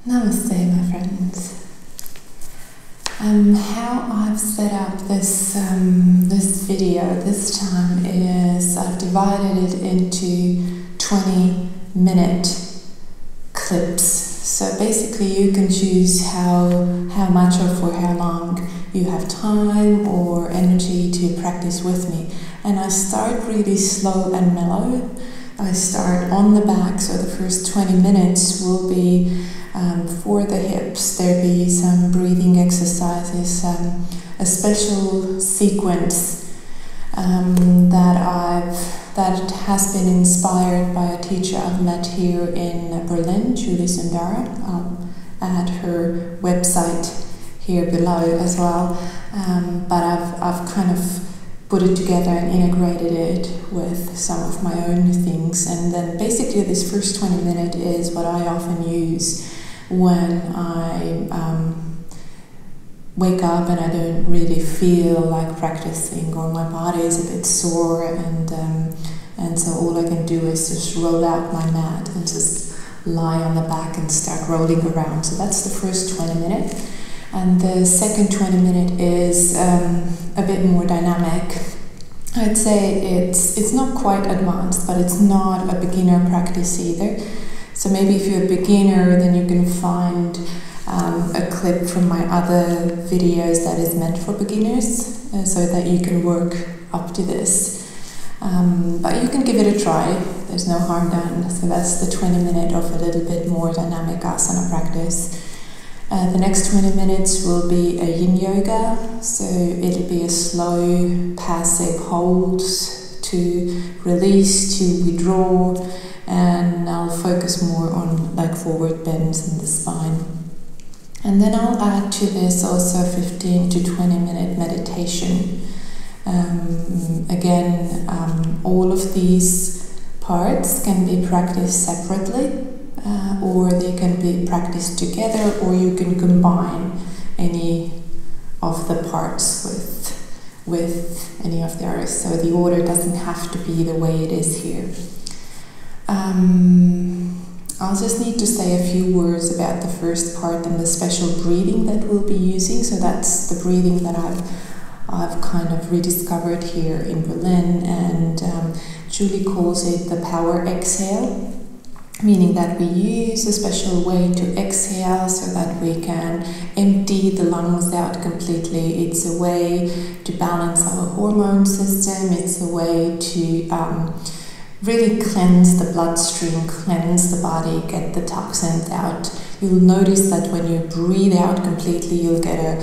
Namaste, my friends. How I've set up this video this time is I've divided it into 20-minute clips. So basically you can choose how much or for how long you have time or energy to practice with me. And I start really slow and mellow. I start on the back, so the first 20 minutes will be for the hips. There'll be some breathing exercises, a special sequence that has been inspired by a teacher I've met here in Berlin, Julie Sundara. I'll add her website here below as well. But I've kind of put it together and integrated it with some of my own things. And then basically this first 20 minutes is what I often use when I wake up and I don't really feel like practicing, or my body is a bit sore, and so all I can do is just roll out my mat and just lie on the back and start rolling around. So that's the first 20 minutes. And the second 20 minutes is a bit more dynamic. I'd say it's not quite advanced, but it's not a beginner practice either. So maybe if you're a beginner, then you can find a clip from my other videos that is meant for beginners, so that you can work up to this. But you can give it a try, there's no harm done. So that's the 20 minutes of a little bit more dynamic asana practice. The next 20 minutes will be a Yin Yoga, so it'll be a slow, passive hold to release, to withdraw, and I'll focus more on like forward bends in the spine. And then I'll add to this also 15 to 20 minute meditation. Again, all of these parts can be practiced separately, or they can be practiced together, or you can combine any of the parts with any of the others. So the order doesn't have to be the way it is here. I'll just need to say a few words about the first part and the special breathing that we'll be using. So that's the breathing that I've kind of rediscovered here in Berlin, and Julie calls it the power exhale, meaning that we use a special way to exhale so that we can empty the lungs out completely. It's a way to balance our hormone system. It's a way to really cleanse the bloodstream, cleanse the body, get the toxins out. You'll notice that when you breathe out completely, you'll get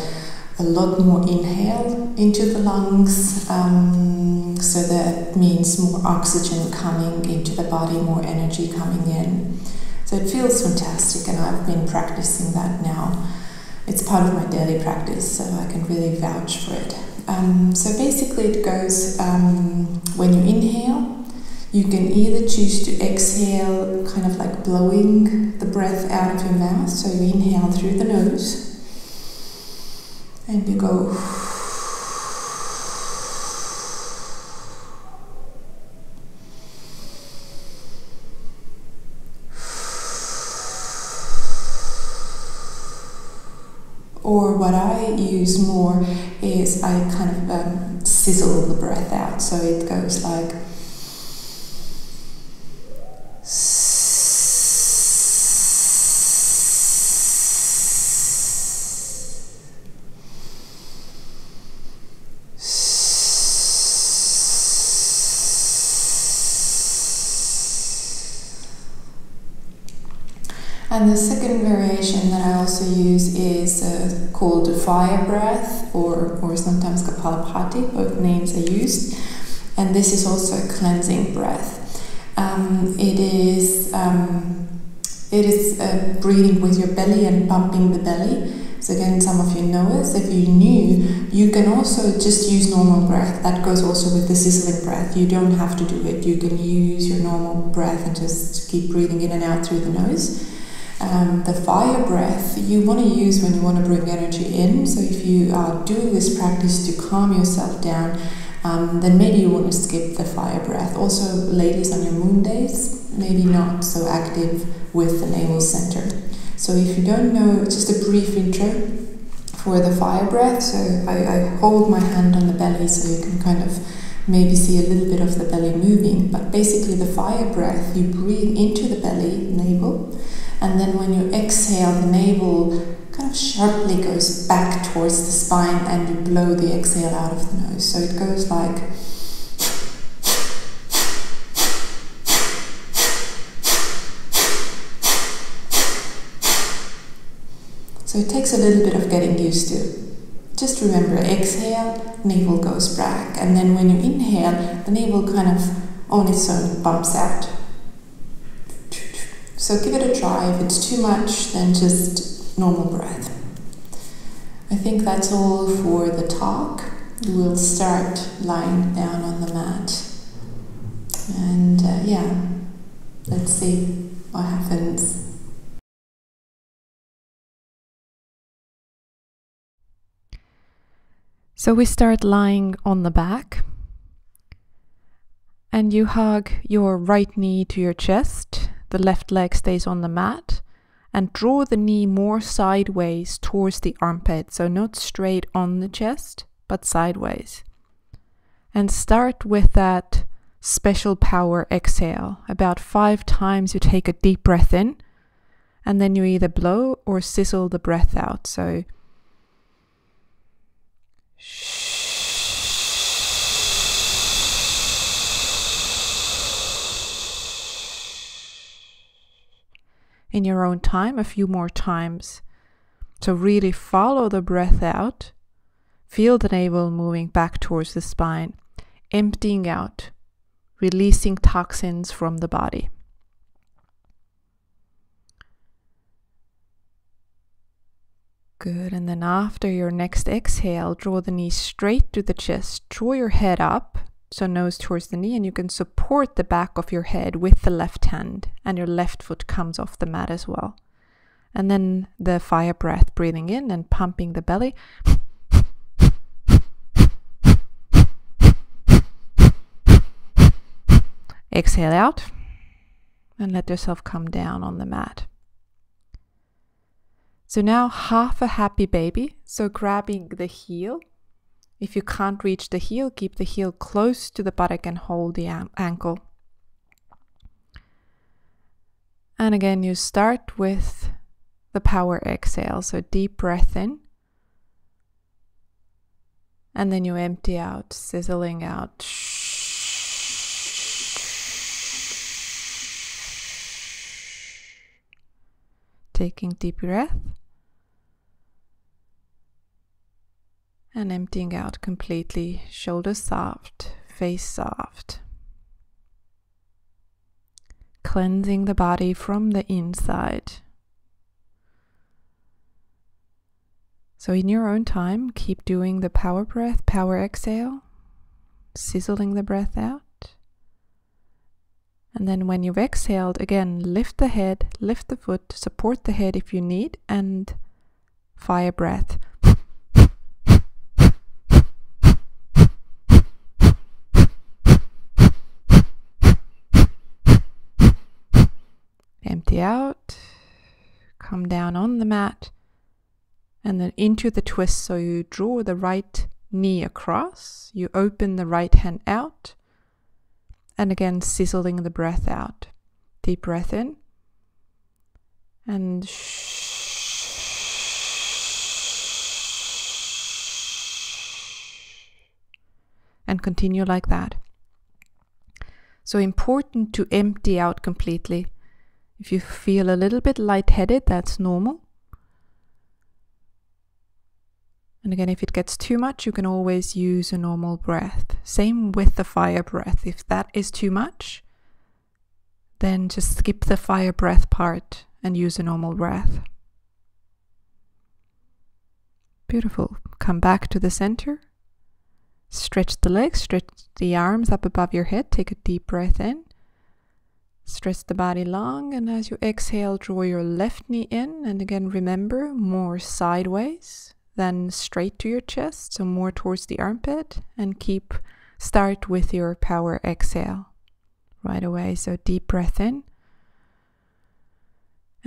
a lot more inhale into the lungs, so that means more oxygen coming into the body, more energy coming in. So it feels fantastic, and I've been practicing that now. It's part of my daily practice, so I can really vouch for it. So basically it goes, when you inhale, you can either choose to exhale, kind of like blowing the breath out of your mouth. So you inhale through the nose, and you go. Or what I use more is I kind of sizzle the breath out. So it goes like. And the second variation that I also use is called fire breath, or sometimes Kapalabhati. Both names are used. And this is also a cleansing breath. It is breathing with your belly and pumping the belly. So again, some of you know it. If you're new, you can also just use normal breath. That goes also with the sizzling breath. You don't have to do it. You can use your normal breath and just keep breathing in and out through the nose. The fire breath you want to use when you want to bring energy in. So if you are doing this practice to calm yourself down, then maybe you want to skip the fire breath. Also, ladies, on your moon days, maybe not so active with the navel center. So if you don't know, just a brief intro for the fire breath. So I hold my hand on the belly so you can kind of maybe see a little bit of the belly moving. But basically the fire breath, you breathe into the belly, navel, and then when you exhale, the navel kind of sharply goes back towards the spine and you blow the exhale out of the nose. So it goes like... So it takes a little bit of getting used to. Just remember, exhale, navel goes back, and then when you inhale, the navel kind of on its own bumps out. So give it a try. If it's too much, then just normal breath. I think that's all for the talk. We'll start lying down on the mat. And let's see what happens. So we start lying on the back, and you hug your right knee to your chest, the left leg stays on the mat, and draw the knee more sideways towards the armpit, so not straight on the chest, but sideways. And start with that special power exhale. About 5 times you take a deep breath in, and then you either blow or sizzle the breath out. So in your own time, a few more times. So really follow the breath out. Feel the navel moving back towards the spine, emptying out, releasing toxins from the body. Good, and then after your next exhale, draw the knee straight to the chest, draw your head up, so nose towards the knee, and you can support the back of your head with the left hand, and your left foot comes off the mat as well. And then the fire breath, breathing in and pumping the belly. Exhale out, and let yourself come down on the mat. So now half a happy baby, so grabbing the heel. If you can't reach the heel, keep the heel close to the buttock and hold the ankle. And again, you start with the power exhale, so deep breath in. And then you empty out, sizzling out. Taking deep breath. And emptying out completely, shoulders soft, face soft. Cleansing the body from the inside. So in your own time, keep doing the power breath, power exhale, sizzling the breath out. And then when you've exhaled, again, lift the head, lift the foot, support the head if you need, and fire breath. Empty out, come down on the mat, and then into the twist. So you draw the right knee across, you open the right hand out, and again sizzling the breath out. Deep breath in, and continue like that. So important to empty out completely. If you feel a little bit lightheaded, that's normal. And again, if it gets too much, you can always use a normal breath. Same with the fire breath. If that is too much, then just skip the fire breath part and use a normal breath. Beautiful. Come back to the center. Stretch the legs, stretch the arms up above your head. Take a deep breath in. Stretch the body long, and as you exhale, draw your left knee in, and again remember, more sideways than straight to your chest, so more towards the armpit, and start with your power exhale right away. So deep breath in,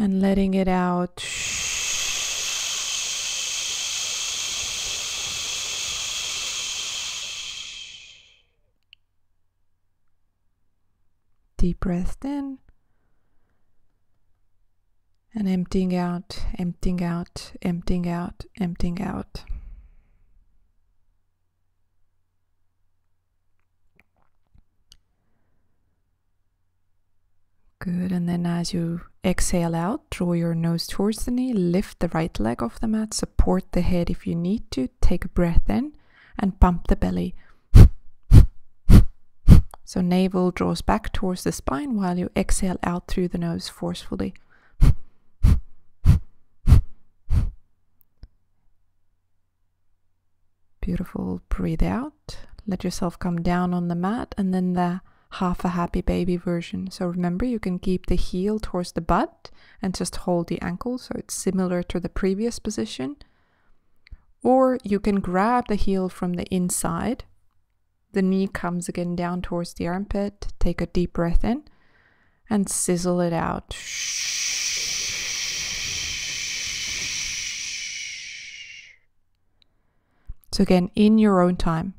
And letting it out. Deep breath in. And emptying out, emptying out, emptying out, emptying out. Good, and then as you exhale out, draw your nose towards the knee, lift the right leg off the mat, support the head if you need to, take a breath in, and bump the belly. So navel draws back towards the spine while you exhale out through the nose forcefully. Beautiful, breathe out, let yourself come down on the mat, and then the half a happy baby version. So remember, you can keep the heel towards the butt and just hold the ankle so it's similar to the previous position. Or you can grab the heel from the inside. The knee comes again down towards the armpit. Take a deep breath in and sizzle it out. So again, in your own time.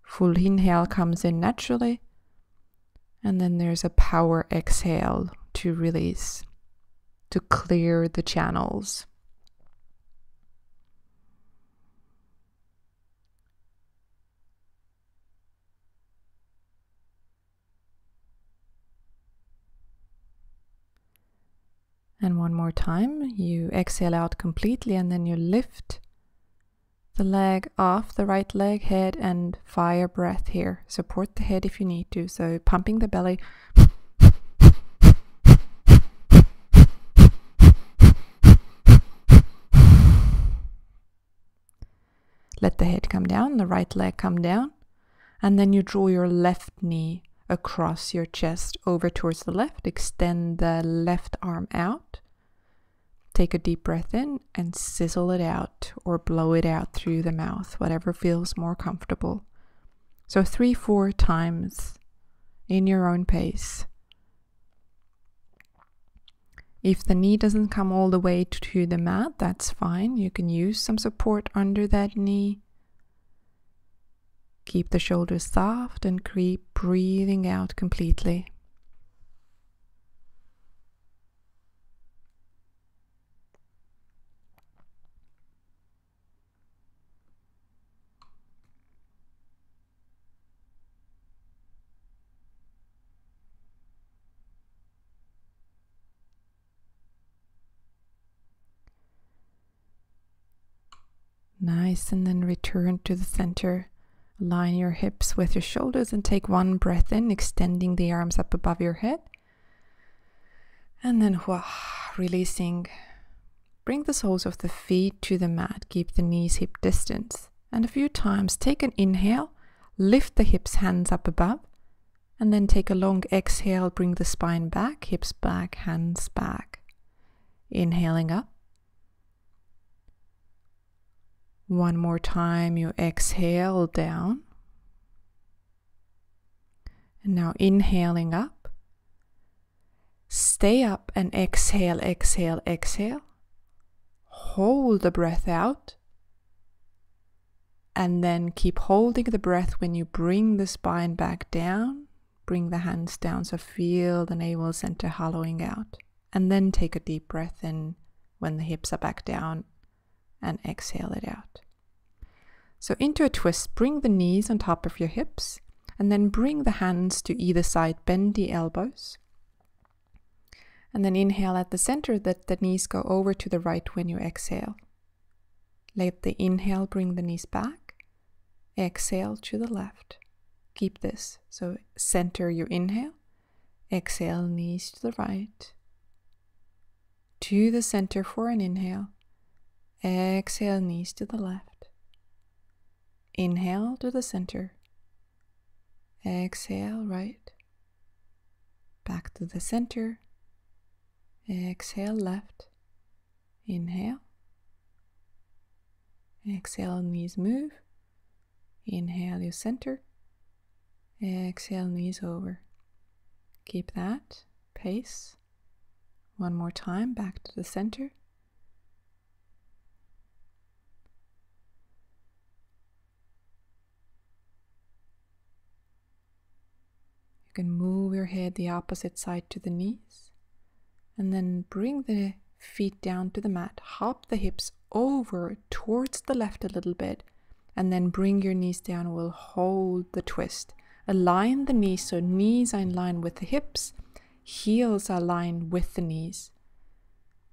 Full inhale comes in naturally, and then there's a power exhale to release, to clear the channels. And one more time, you exhale out completely, and then you lift the leg off the right leg, head, and fire breath here. Support the head if you need to. So pumping the belly. Let the head come down, the right leg come down. And then you draw your left knee across your chest over towards the left. Extend the left arm out. Take a deep breath in and sizzle it out or blow it out through the mouth, whatever feels more comfortable. So 3-4 times in your own pace. If the knee doesn't come all the way to the mat, that's fine. You can use some support under that knee. Keep the shoulders soft and keep breathing out completely. Nice, and then return to the center. Align your hips with your shoulders and take one breath in, extending the arms up above your head. And then releasing. Bring the soles of the feet to the mat. Keep the knees hip distance. And a few times take an inhale, lift the hips, hands up above. And then take a long exhale, bring the spine back, hips back, hands back. Inhaling up. One more time, you exhale down. And now inhaling up. Stay up and exhale, exhale, exhale. Hold the breath out. And then keep holding the breath when you bring the spine back down. Bring the hands down, so feel the navel center hollowing out. And then take a deep breath in when the hips are back down. And exhale it out. So into a twist, bring the knees on top of your hips, and then bring the hands to either side, bend the elbows. And then inhale at the center, that the knees go over to the right when you exhale. Let the inhale bring the knees back, exhale to the left. Keep this, so center your inhale, exhale knees to the right, to the center for an inhale. Exhale, knees to the left. Inhale to the center. Exhale, right. Back to the center. Exhale, left. Inhale. Exhale, knees move. Inhale, you center. Exhale, knees over. Keep that pace. One more time, back to the center. You can move your head the opposite side to the knees, and then bring the feet down to the mat. Hop the hips over towards the left a little bit, and then bring your knees down. We'll hold the twist. Align the knees so knees are in line with the hips, heels are aligned with the knees.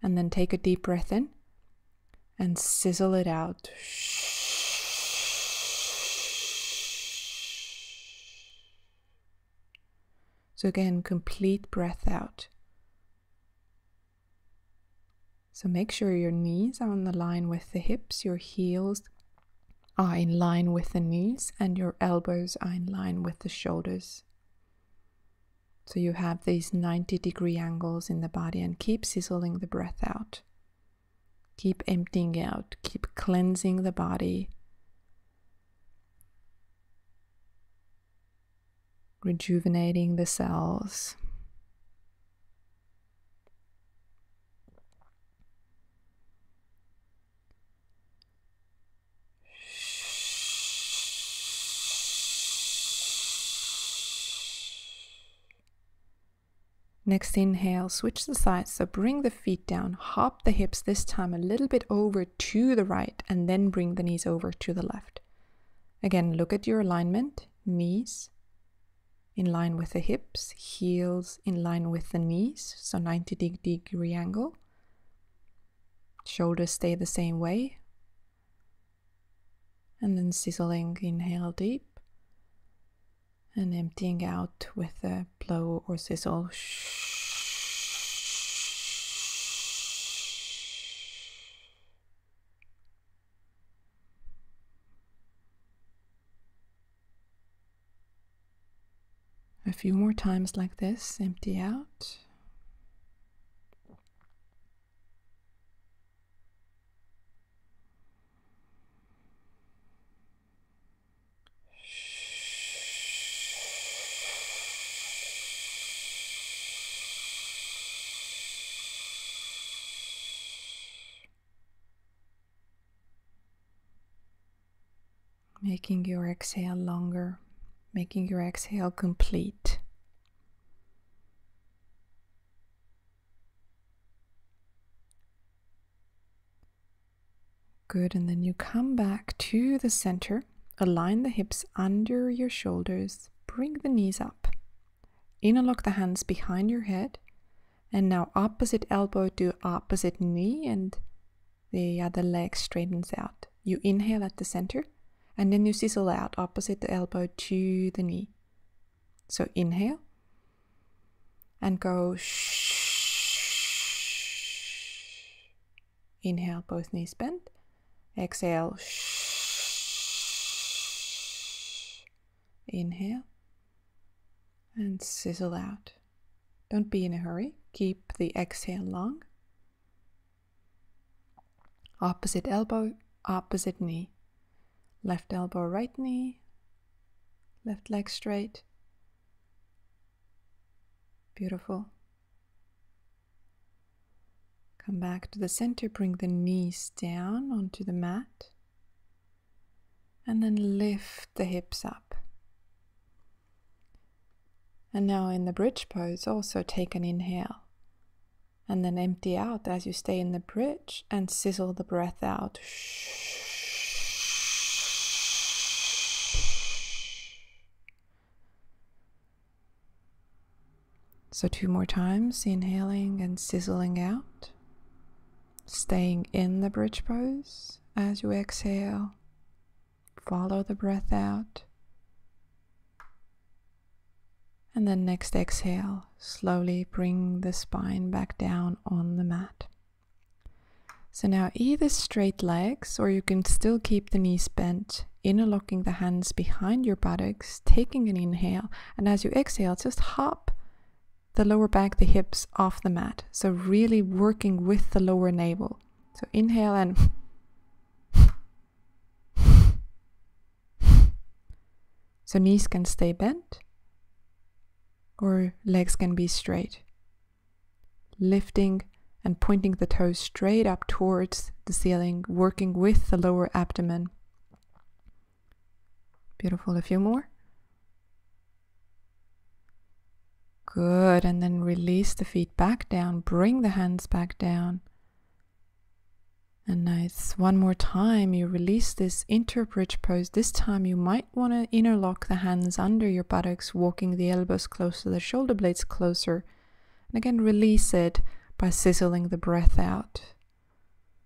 And then take a deep breath in and sizzle it out. So again, complete breath out. So make sure your knees are on the line with the hips, your heels are in line with the knees, and your elbows are in line with the shoulders. So you have these 90-degree angles in the body, and keep sizzling the breath out. Keep emptying out, keep cleansing the body. Rejuvenating the cells. Next inhale, switch the sides, so bring the feet down, hop the hips this time a little bit over to the right, and then bring the knees over to the left. Again, look at your alignment, knees in line with the hips, heels in line with the knees, so 90-degree angle. Shoulders stay the same way. And then sizzling, inhale deep. And emptying out with a blow or sizzle. A few more times like this, empty out. Making your exhale longer, making your exhale complete. Good, and then you come back to the center, align the hips under your shoulders, bring the knees up, interlock the hands behind your head, and now opposite elbow to opposite knee, and the other leg straightens out. You inhale at the center, and then you sizzle out opposite the elbow to the knee. So inhale and go shh. Inhale, both knees bent. Exhale, shh. Inhale and sizzle out. Don't be in a hurry. Keep the exhale long. Opposite elbow, opposite knee. Left elbow, right knee, left leg straight. Beautiful. Come back to the center, bring the knees down onto the mat, and then lift the hips up. And now in the bridge pose, also take an inhale, and then empty out as you stay in the bridge, and sizzle the breath out. So 2 more times, inhaling and sizzling out, staying in the bridge pose. As you exhale, follow the breath out. And then next exhale, slowly bring the spine back down on the mat. So now either straight legs, or you can still keep the knees bent, interlocking the hands behind your buttocks, taking an inhale, and as you exhale, just hop the lower back, the hips off the mat. So really working with the lower navel. So inhale and so knees can stay bent or legs can be straight. Lifting and pointing the toes straight up towards the ceiling, working with the lower abdomen. Beautiful. A few more. Good. And then release the feet back down. Bring the hands back down. And nice. One more time, you release this interbridge pose. This time you might want to interlock the hands under your buttocks, walking the elbows closer, the shoulder blades closer. And again, release it by sizzling the breath out.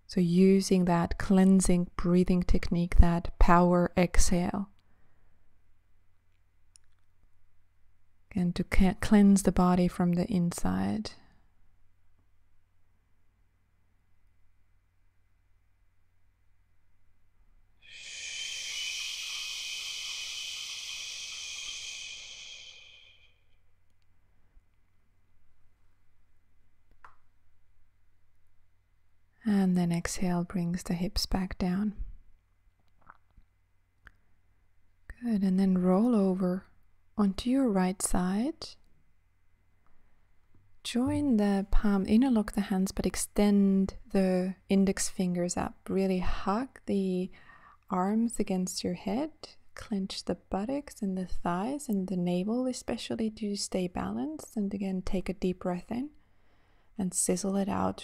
So using that cleansing breathing technique, that power exhale. Again, to cleanse the body from the inside. And then exhale brings the hips back down. Good, and then roll over onto your right side. Join the palm, interlock the hands, but extend the index fingers up. Really hug the arms against your head. Clench the buttocks and the thighs and the navel especially to stay balanced. And again, take a deep breath in and sizzle it out.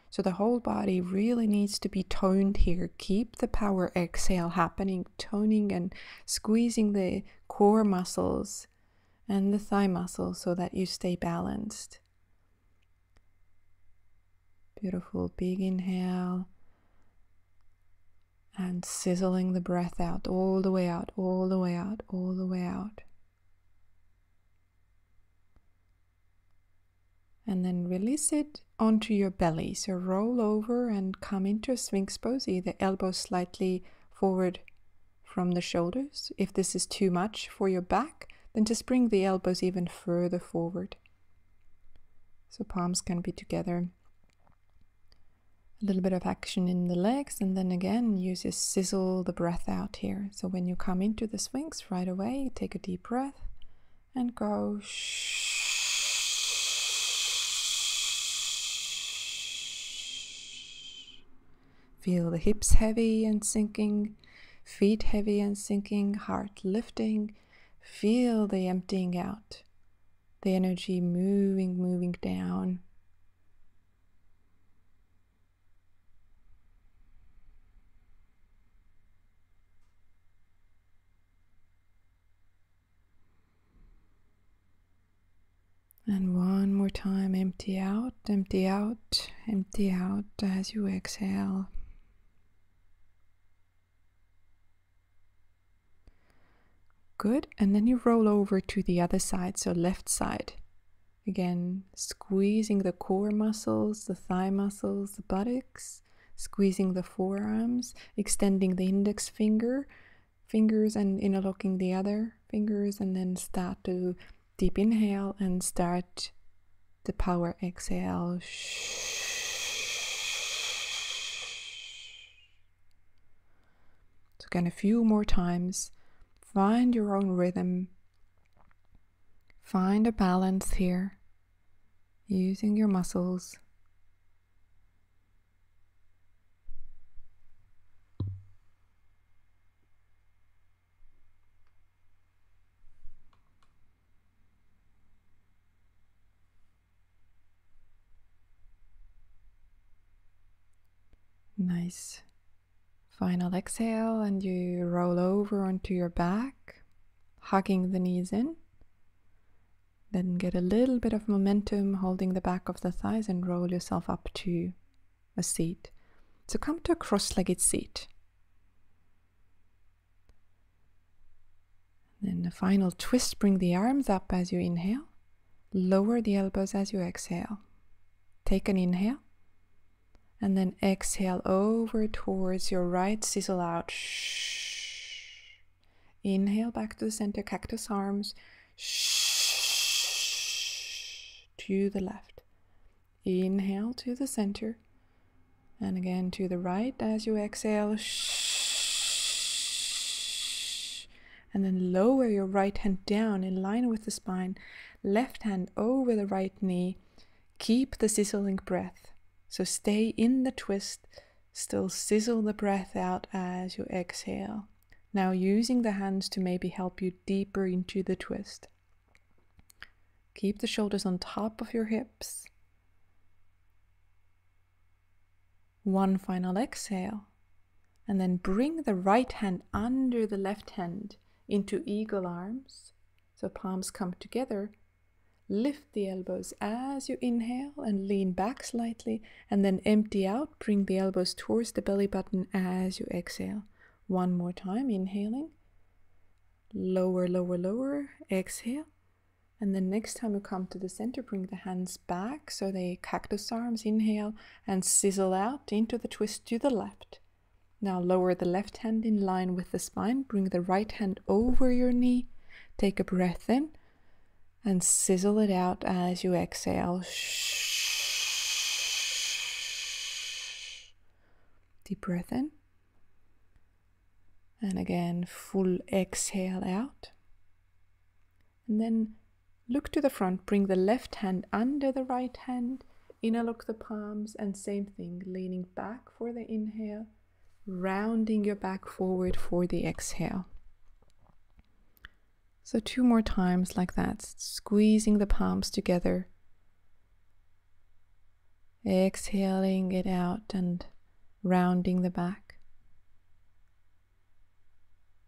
So the whole body really needs to be toned here. Keep the power exhale happening, toning and squeezing the core muscles and the thigh muscles so that you stay balanced. Beautiful. Big inhale. And sizzling the breath out, all the way out, all the way out, all the way out. And then release it onto your belly. So roll over and come into a Sphinx pose, either elbows slightly forward from the shoulders. If this is too much for your back, then just bring the elbows even further forward. So palms can be together. A little bit of action in the legs, and then again, use your sizzle the breath out here. So when you come into the Sphinx right away, take a deep breath and go shh. Feel the hips heavy and sinking, feet heavy and sinking, heart lifting. Feel the emptying out, the energy moving down. And one more time, empty out, empty out, empty out as you exhale. Good, and then you roll over to the other side, so left side. Again, squeezing the core muscles, the thigh muscles, the buttocks, squeezing the forearms, extending the index fingers and interlocking the other fingers, and then start to deep inhale and start the power exhale. So again, a few more times. Find your own rhythm. Find a balance here, using your muscles. Nice. Final exhale, and you roll over onto your back, hugging the knees in. Then get a little bit of momentum, holding the back of the thighs, and roll yourself up to a seat. So come to a cross-legged seat. Then the final twist, bring the arms up as you inhale. Lower the elbows as you exhale. Take an inhale. And then exhale over towards your right, sizzle out. Shh. Inhale back to the center, cactus arms. Shh. To the left. Inhale to the center. And again to the right as you exhale. Shh. And then lower your right hand down in line with the spine. left hand over the right knee. Keep the sizzling breath. So stay in the twist, still sizzle the breath out as you exhale. Now using the hands to maybe help you deeper into the twist. Keep the shoulders on top of your hips. One final exhale. And then bring the right hand under the left hand into eagle arms. So palms come together. Lift the elbows as you inhale and lean back slightly, and then empty out. Bring the elbows towards the belly button as you exhale. One more time, inhaling. Lower, lower, lower. Exhale. And then next time you come to the center, bring the hands back. So they cactus arms, inhale, and sizzle out into the twist to the left. Now lower the left hand in line with the spine. Bring the right hand over your knee. Take a breath in. And sizzle it out as you exhale. Deep breath in. And again, full exhale out. And then look to the front. Bring the left hand under the right hand. Interlock the palms, and same thing. Leaning back for the inhale. Rounding your back forward for the exhale. So 2 more times like that, squeezing the palms together, exhaling it out and rounding the back.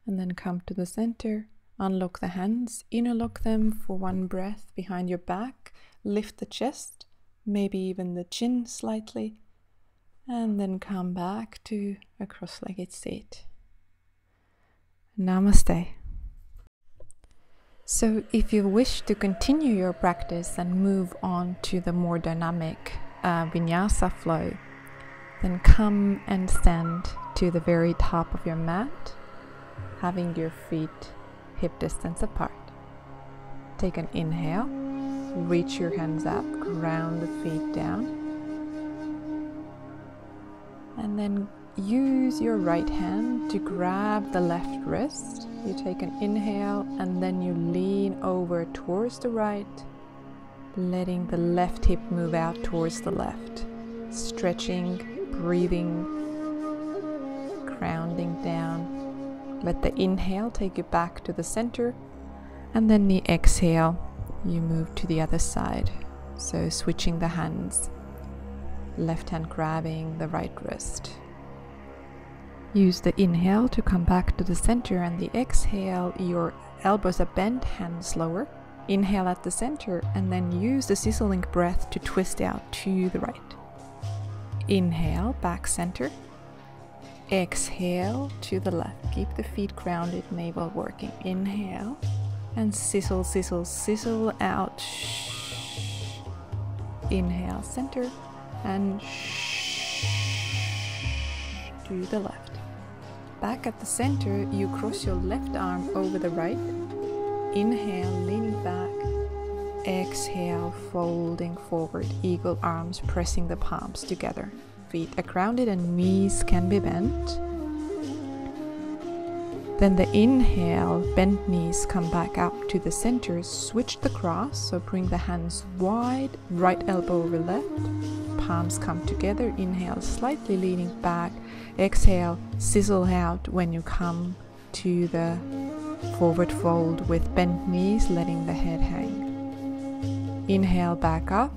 And then come to the center, unlock the hands, interlock them for 1 breath behind your back, lift the chest, maybe even the chin slightly, and then come back to a cross-legged seat. Namaste. So if you wish to continue your practice and move on to the more dynamic vinyasa flow, then come and stand to the very top of your mat, having your feet hip distance apart. Take an inhale, reach your hands up, ground the feet down, and then use your right hand to grab the left wrist. You take an inhale and then you lean over towards the right, letting the left hip move out towards the left. Stretching, breathing, grounding down. Let the inhale take you back to the center, and then the exhale, you move to the other side. So switching the hands, left hand grabbing the right wrist. Use the inhale to come back to the center, and the exhale, your elbows are bent, hands lower. Inhale at the center, and then use the sizzling breath to twist out to the right. Inhale, back center. Exhale to the left. Keep the feet grounded, navel working. Inhale, and sizzle, sizzle, sizzle out. Inhale, center, and to the left. Back at the center, you cross your left arm over the right. Inhale, leaning back. Exhale, folding forward. Eagle arms, pressing the palms together. Feet are grounded and knees can be bent. Then the inhale, bent knees come back up to the center. Switch the cross, so bring the hands wide, right elbow over left. Palms come together. Inhale, slightly leaning back. Exhale, sizzle out when you come to the forward fold with bent knees, letting the head hang. Inhale, back up.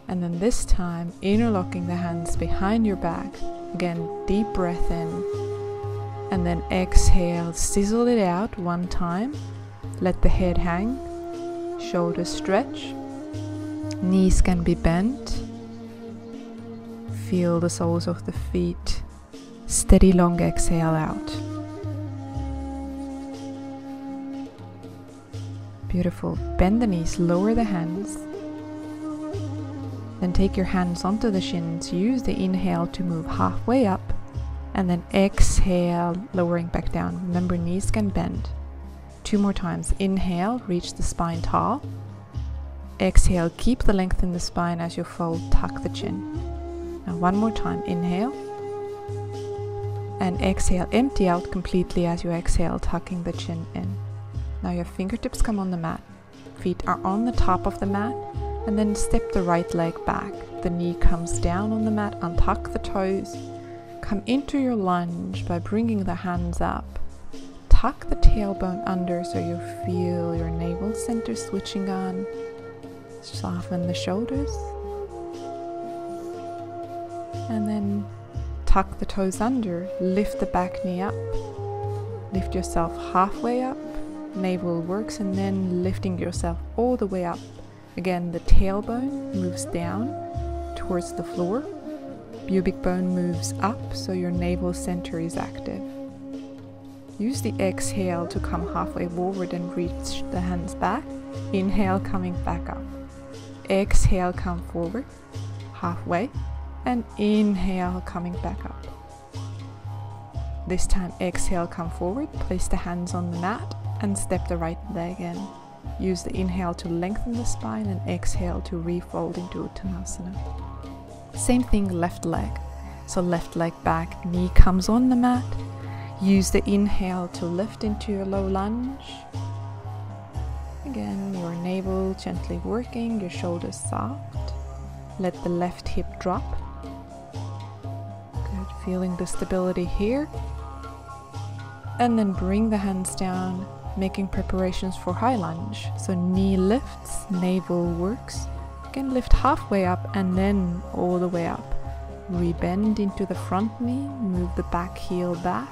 And then this time, interlocking the hands behind your back. Again, deep breath in. And then exhale, sizzle it out 1 time. Let the head hang. Shoulders stretch. Knees can be bent. Feel the soles of the feet. Steady long exhale out. Beautiful. Bend the knees, lower the hands. Then take your hands onto the shins. Use the inhale to move halfway up. And then exhale, lowering back down. Remember, knees can bend. 2 more times. Inhale, reach the spine tall. Exhale, keep the length in the spine as you fold, tuck the chin. Now 1 more time. Inhale. And exhale, empty out completely as you exhale, tucking the chin in. Now your fingertips come on the mat. Feet are on the top of the mat, and then step the right leg back. The knee comes down on the mat, untuck the toes. Come into your lunge by bringing the hands up. Tuck the tailbone under so you feel your navel center switching on. Soften the shoulders. And then tuck the toes under, lift the back knee up. Lift yourself halfway up, navel works, and then lifting yourself all the way up. Again, the tailbone moves down towards the floor. Pubic bone moves up, so your navel center is active. Use the exhale to come halfway forward and reach the hands back. Inhale, coming back up. Exhale, come forward, halfway, and inhale, coming back up. This time, exhale, come forward, place the hands on the mat, and step the right leg in. Use the inhale to lengthen the spine and exhale to refold into Uttanasana. Same thing, left leg. So left leg back, knee comes on the mat. Use the inhale to lift into your low lunge. Again, your navel gently working, your shoulders soft. Let the left hip drop. Good, feeling the stability here. And then bring the hands down, making preparations for high lunge. So knee lifts, navel works. Again, lift halfway up and then all the way up. Rebend into the front knee, move the back heel back.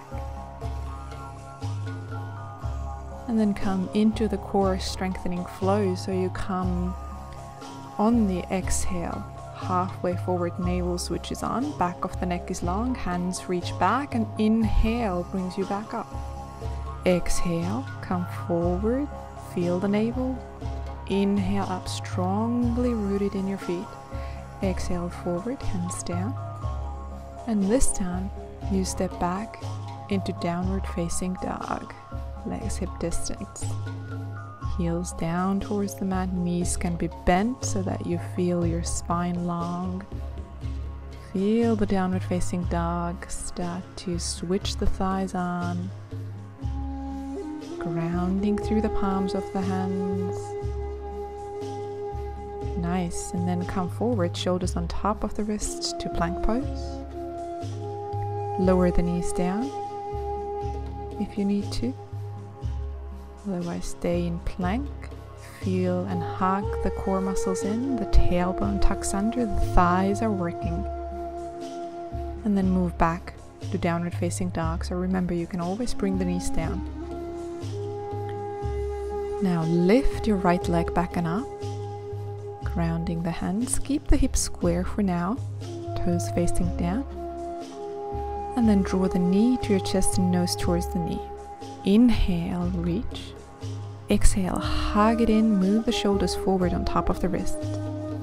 And then come into the core strengthening flow. So you come on the exhale, halfway forward, navel switches on, back of the neck is long, hands reach back, and inhale brings you back up. Exhale, come forward, feel the navel. Inhale up, strongly rooted in your feet. Exhale forward, hands down. And this time, you step back into downward facing dog. Legs hip distance. Heels down towards the mat, knees can be bent so that you feel your spine long. Feel the downward facing dog. Start to switch the thighs on. Grounding through the palms of the hands. Nice, and then come forward, shoulders on top of the wrists to plank pose. Lower the knees down if you need to. Otherwise, stay in plank. Feel and hug the core muscles in. The tailbone tucks under, the thighs are working. And then move back to downward facing dog. So remember, you can always bring the knees down. Now lift your right leg back and up. Grounding the hands. Keep the hips square for now. Toes facing down. And then draw the knee to your chest and nose towards the knee. Inhale, reach. Exhale, hug it in, move the shoulders forward on top of the wrist.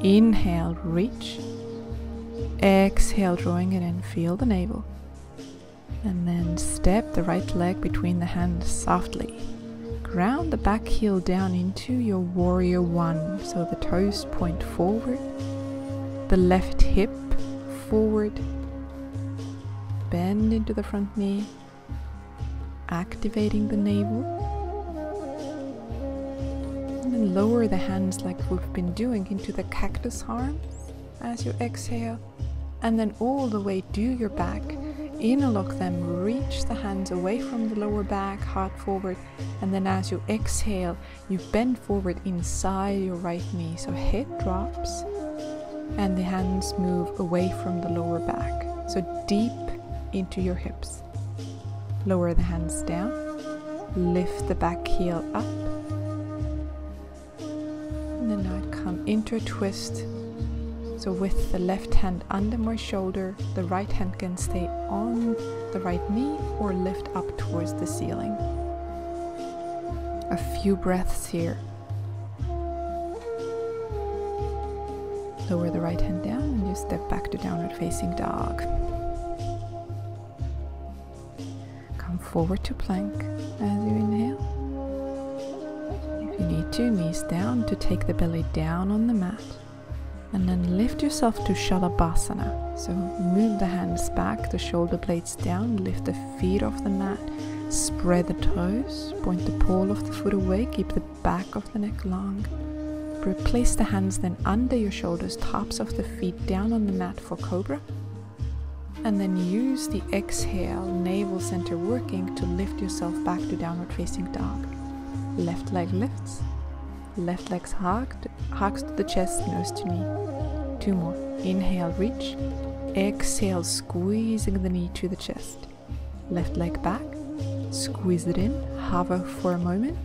Inhale, reach. Exhale, drawing it in, feel the navel. And then step the right leg between the hands softly. Ground the back heel down into your warrior one, so the toes point forward. The left hip forward. Bend into the front knee. Activating the navel. And then lower the hands like we've been doing into the cactus arms as you exhale. And then all the way do your back. Interlock them, reach the hands away from the lower back, heart forward. And then as you exhale, you bend forward inside your right knee. So head drops and the hands move away from the lower back. So deep into your hips. Lower the hands down, lift the back heel up, and then now come into a twist. So with the left hand under my shoulder, the right hand can stay on the right knee or lift up towards the ceiling. A few breaths here. Lower the right hand down and you step back to downward facing dog. Forward to plank as you inhale. If you need to, knees down to take the belly down on the mat. And then lift yourself to Shalabhasana. So move the hands back, the shoulder blades down, lift the feet off the mat. Spread the toes, point the ball of the foot away, keep the back of the neck long. Place the hands then under your shoulders, tops of the feet down on the mat for cobra. And then use the exhale, navel center working to lift yourself back to downward facing dog. Left leg lifts, left leg's hugs to the chest, nose to knee. 2 more. Inhale, reach. Exhale, squeezing the knee to the chest. Left leg back, squeeze it in, hover for a moment.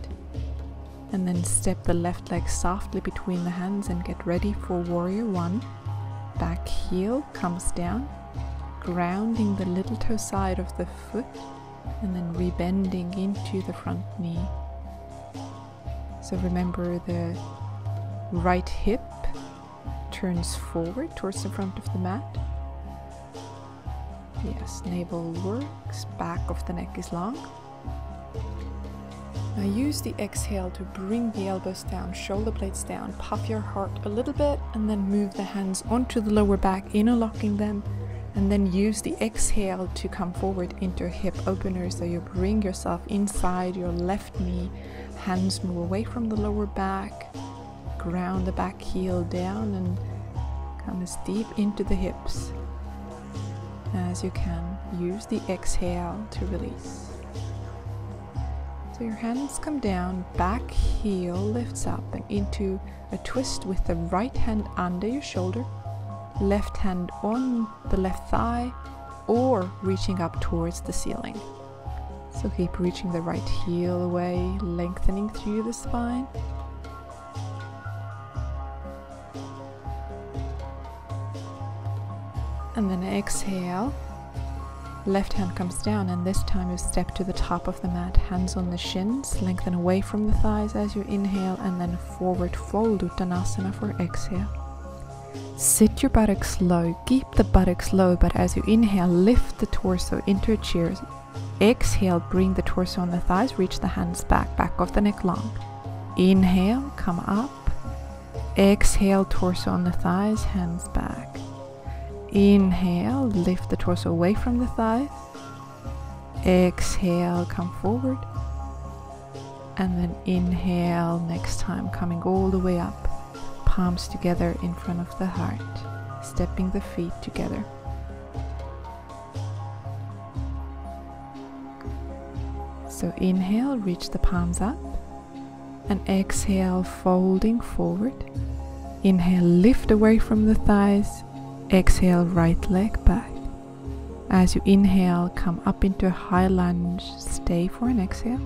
And then step the left leg softly between the hands and get ready for warrior 1. Back heel comes down, grounding the little toe side of the foot and then rebending into the front knee. So remember the right hip turns forward towards the front of the mat. Yes, navel works, back of the neck is long. Now use the exhale to bring the elbows down, shoulder blades down, puff your heart a little bit and then move the hands onto the lower back, interlocking them, and then use the exhale to come forward into a hip opener, so you bring yourself inside your left knee, hands move away from the lower back, ground the back heel down and come as deep into the hips as you can. Use the exhale to release. So your hands come down, back heel lifts up and into a twist with the right hand under your shoulder, left hand on the left thigh or reaching up towards the ceiling. So keep reaching the right heel away, lengthening through the spine. And then exhale. Left hand comes down and this time you step to the top of the mat, hands on the shins, lengthen away from the thighs as you inhale and then forward fold Uttanasana for exhale. Sit your buttocks low, keep the buttocks low, but as you inhale, lift the torso into a chair. Exhale, bring the torso on the thighs, reach the hands back, back of the neck long. Inhale, come up. Exhale, torso on the thighs, hands back. Inhale, lift the torso away from the thighs. Exhale, come forward. And then inhale, next time coming all the way up. Palms together in front of the heart. Stepping the feet together. So inhale, reach the palms up. And exhale, folding forward. Inhale, lift away from the thighs. Exhale, right leg back. As you inhale, come up into a high lunge. Stay for an exhale.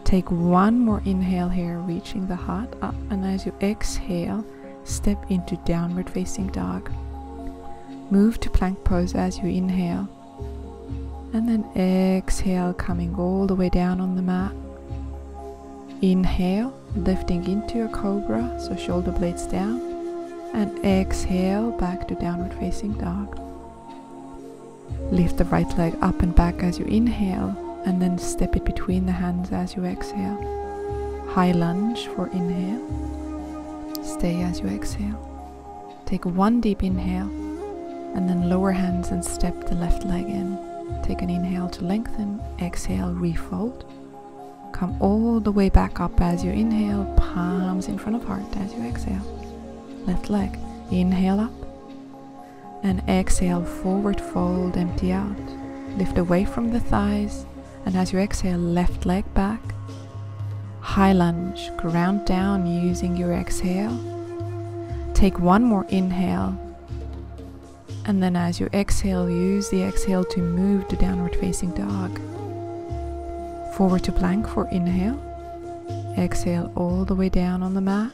Take 1 more inhale here, reaching the heart up. And as you exhale, step into downward facing dog. Move to plank pose as you inhale. And then exhale, coming all the way down on the mat. Inhale, lifting into a cobra, so shoulder blades down. And exhale, back to downward facing dog. Lift the right leg up and back as you inhale, and then step it between the hands as you exhale. High lunge for inhale. Stay as you exhale. Take 1 deep inhale, and then lower hands and step the left leg in. Take an inhale to lengthen, exhale, refold. Come all the way back up as you inhale, palms in front of heart as you exhale. Left leg, inhale up and exhale, forward fold, empty out. Lift away from the thighs and as you exhale, left leg back. High lunge, ground down using your exhale. Take 1 more inhale and then as you exhale, use the exhale to move to downward facing dog. Forward to plank for inhale. Exhale all the way down on the mat.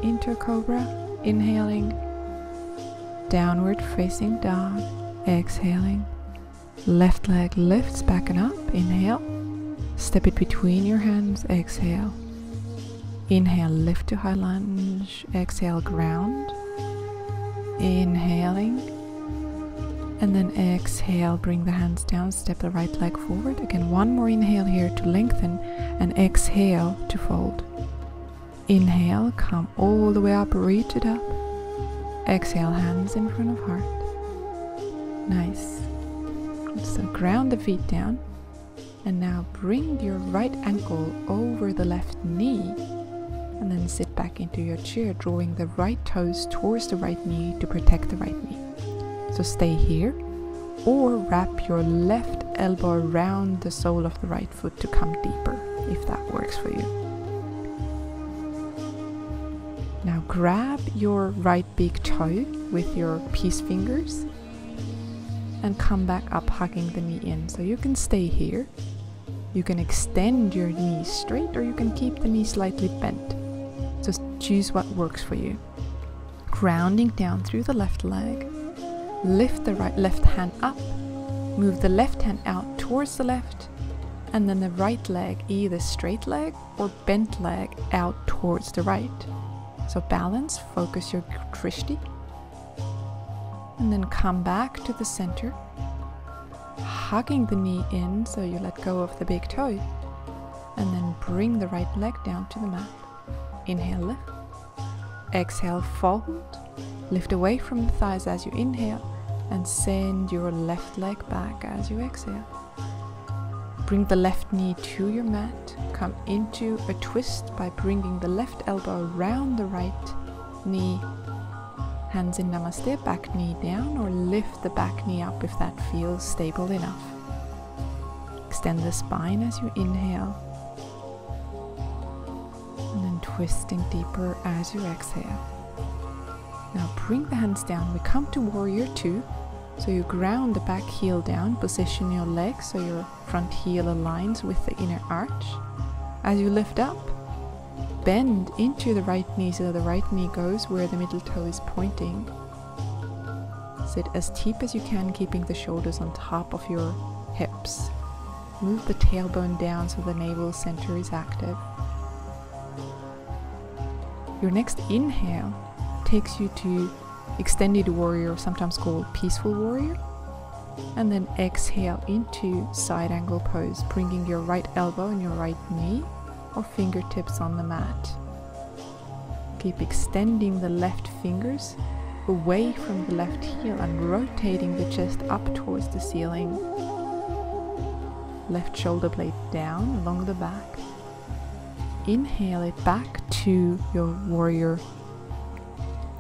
Into a cobra, inhaling, downward facing dog, exhaling, left leg lifts back and up, inhale, step it between your hands, exhale, inhale, lift to high lunge, exhale, ground, inhaling, and then exhale, bring the hands down, step the right leg forward, again 1 more inhale here to lengthen, and exhale to fold. Inhale, come all the way up, reach it up. Exhale, hands in front of heart. Nice. So ground the feet down. And now bring your right ankle over the left knee and then sit back into your chair, drawing the right toes towards the right knee to protect the right knee. So stay here, or wrap your left elbow around the sole of the right foot to come deeper, if that works for you. Now grab your right big toe with your peace fingers and come back up, hugging the knee in. So you can stay here. You can extend your knee straight, or you can keep the knee slightly bent. Just choose what works for you. Grounding down through the left leg. Lift the left hand up. Move the left hand out towards the left. And then the right leg, either straight leg or bent leg, out towards the right. So balance, focus your drishti. And then come back to the center, hugging the knee in so you let go of the big toe. And then bring the right leg down to the mat. Inhale, lift. Exhale, fold. Lift away from the thighs as you inhale and send your left leg back as you exhale. Bring the left knee to your mat. Come into a twist by bringing the left elbow around the right knee. Hands in Namaste, back knee down, or lift the back knee up if that feels stable enough. Extend the spine as you inhale. And then twisting deeper as you exhale. Now bring the hands down. We come to Warrior Two. So you ground the back heel down, position your legs so your front heel aligns with the inner arch. As you lift up, bend into the right knee so the right knee goes where the middle toe is pointing. Sit as deep as you can, keeping the shoulders on top of your hips. Move the tailbone down so the navel center is active. Your next inhale takes you to Extended Warrior, sometimes called Peaceful Warrior. And then exhale into Side Angle Pose, bringing your right elbow and your right knee or fingertips on the mat. Keep extending the left fingers away from the left heel and rotating the chest up towards the ceiling. Left shoulder blade down along the back. Inhale it back to your Warrior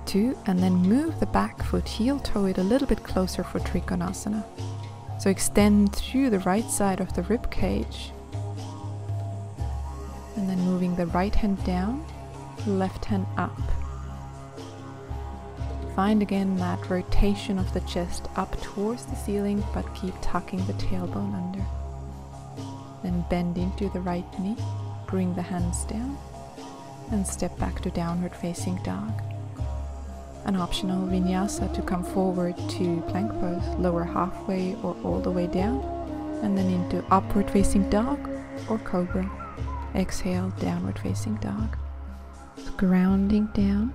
Two, and then move the back foot, heel toe it a little bit closer for Trikonasana. So extend through the right side of the rib cage. And then moving the right hand down, left hand up. Find again that rotation of the chest up towards the ceiling, but keep tucking the tailbone under. Then bend into the right knee, bring the hands down, and step back to Downward Facing Dog. An optional vinyasa to come forward to plank pose, lower halfway or all the way down, and then into Upward Facing Dog or Cobra. Exhale, Downward Facing Dog. So grounding down,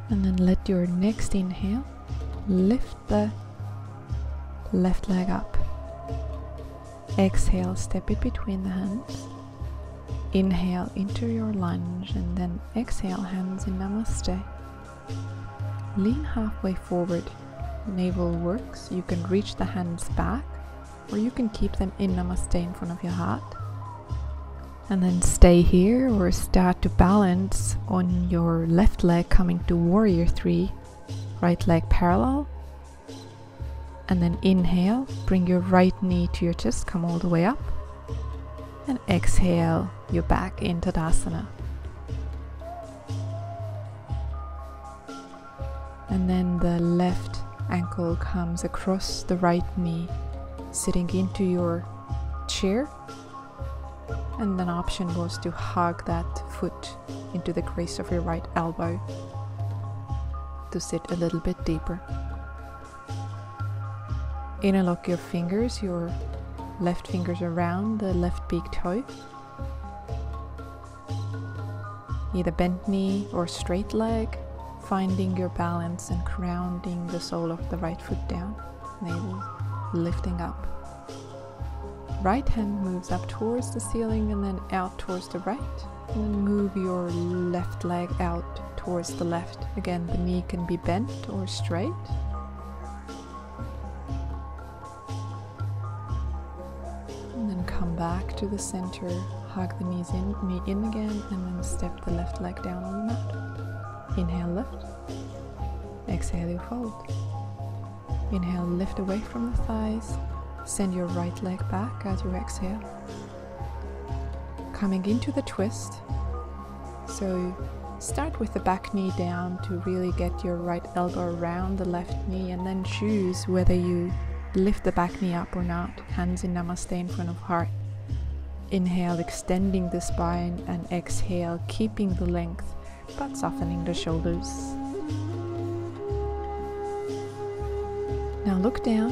and then let your next inhale lift the left leg up. Exhale, step it between the hands. Inhale into your lunge, and then exhale, hands in Namaste. Lean halfway forward. Navel works. You can reach the hands back, or you can keep them in Namaste in front of your heart. And then stay here or start to balance on your left leg, coming to Warrior Three, right leg parallel. And then inhale, bring your right knee to your chest, come all the way up. And exhale, you're back in Tadasana. And then the left ankle comes across the right knee, sitting into your chair. And then option was to hug that foot into the crease of your right elbow to sit a little bit deeper. Interlock your fingers, your left fingers around the left big toe. Either bent knee or straight leg. Finding your balance and grounding the sole of the right foot down, navel lifting up. Right hand moves up towards the ceiling and then out towards the right. And then move your left leg out towards the left. Again, the knee can be bent or straight. back to the center, hug the knee in again, and then step the left leg down on the mat. Inhale, lift. Exhale, you fold. Inhale, lift away from the thighs. Send your right leg back as you exhale. Coming into the twist. So start with the back knee down to really get your right elbow around the left knee, and then choose whether you lift the back knee up or not. Hands in Namaste in front of heart. Inhale, extending the spine, and exhale, keeping the length but softening the shoulders. Now look down.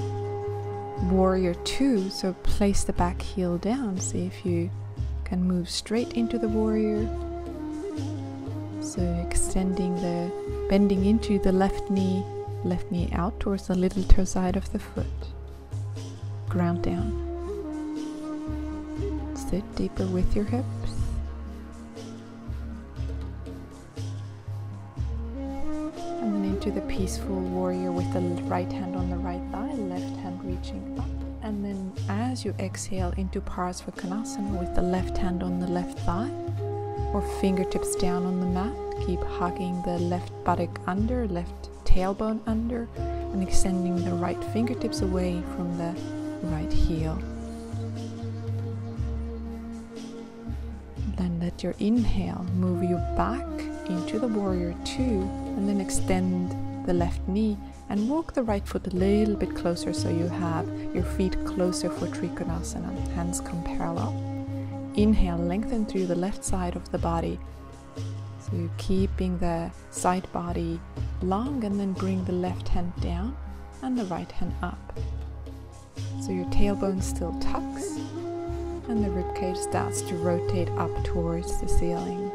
Warrior 2, so place the back heel down. See if you can move straight into the warrior. So bending into the left knee out towards the little toe side of the foot. Ground down. Sit deeper with your hips. And then into the peaceful warrior with the right hand on the right thigh, left hand reaching up. And then as you exhale into Trikonasana with the left hand on the left thigh, or fingertips down on the mat. Keep hugging the left buttock under, left tailbone under, and extending the right fingertips away from the right heel. Then let your inhale move you back into the warrior 2, and then extend the left knee and walk the right foot a little bit closer so you have your feet closer for Trikonasana. Hands come parallel. Inhale, lengthen through the left side of the body. So you're keeping the side body long, and then bring the left hand down and the right hand up. So your tailbone still tucks and the ribcage starts to rotate up towards the ceiling.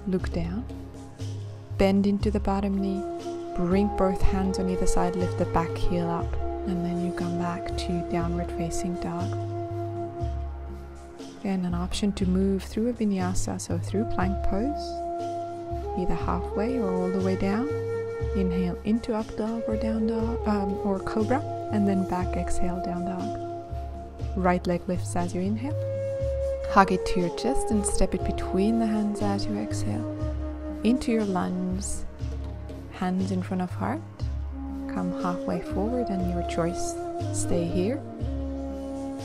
Look down. Bend into the bottom knee. Bring both hands on either side, lift the back heel up. And then you come back to downward facing dog. Again, an option to move through a vinyasa, so through plank pose, either halfway or all the way down. Inhale into up dog or down dog, or cobra, and then back exhale, down dog. Right leg lifts as you inhale. Hug it to your chest and step it between the hands as you exhale. Into your lunge, hands in front of heart. Come halfway forward, and your choice, stay here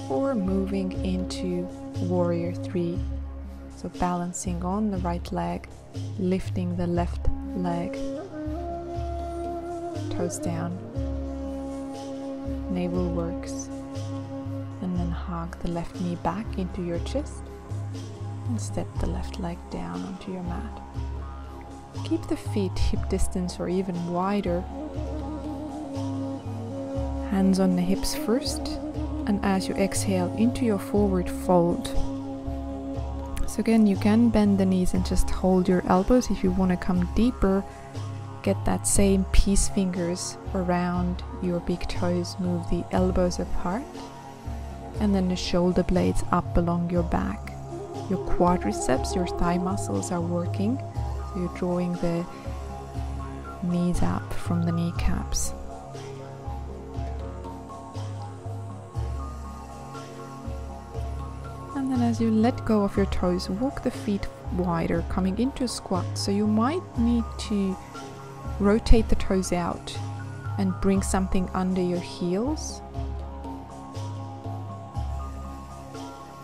or moving into warrior 3. So balancing on the right leg, lifting the left leg, toes down, navel works, and then hug the left knee back into your chest and step the left leg down onto your mat. Keep the feet hip distance or even wider. Hands on the hips first, and as you exhale into your forward fold. So again, you can bend the knees and just hold your elbows. If you want to come deeper, get that same peace fingers around your big toes, move the elbows apart, and then the shoulder blades up along your back. Your quadriceps, your thigh muscles are working, so you're drawing the knees up from the kneecaps. And then as you let go of your toes, walk the feet wider, coming into a squat. So you might need to rotate the toes out and bring something under your heels.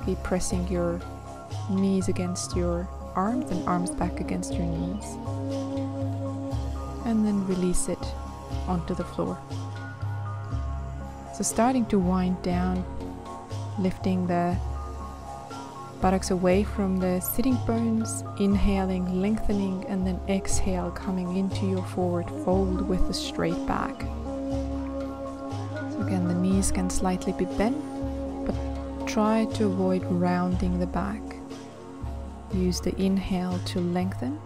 Keep pressing your knees against your arms and arms back against your knees. And then release it onto the floor. So starting to wind down, lifting the buttocks away from the sitting bones, inhaling, lengthening, and then exhale, coming into your forward fold with a straight back. So again, the knees can slightly be bent, but try to avoid rounding the back. Use the inhale to lengthen,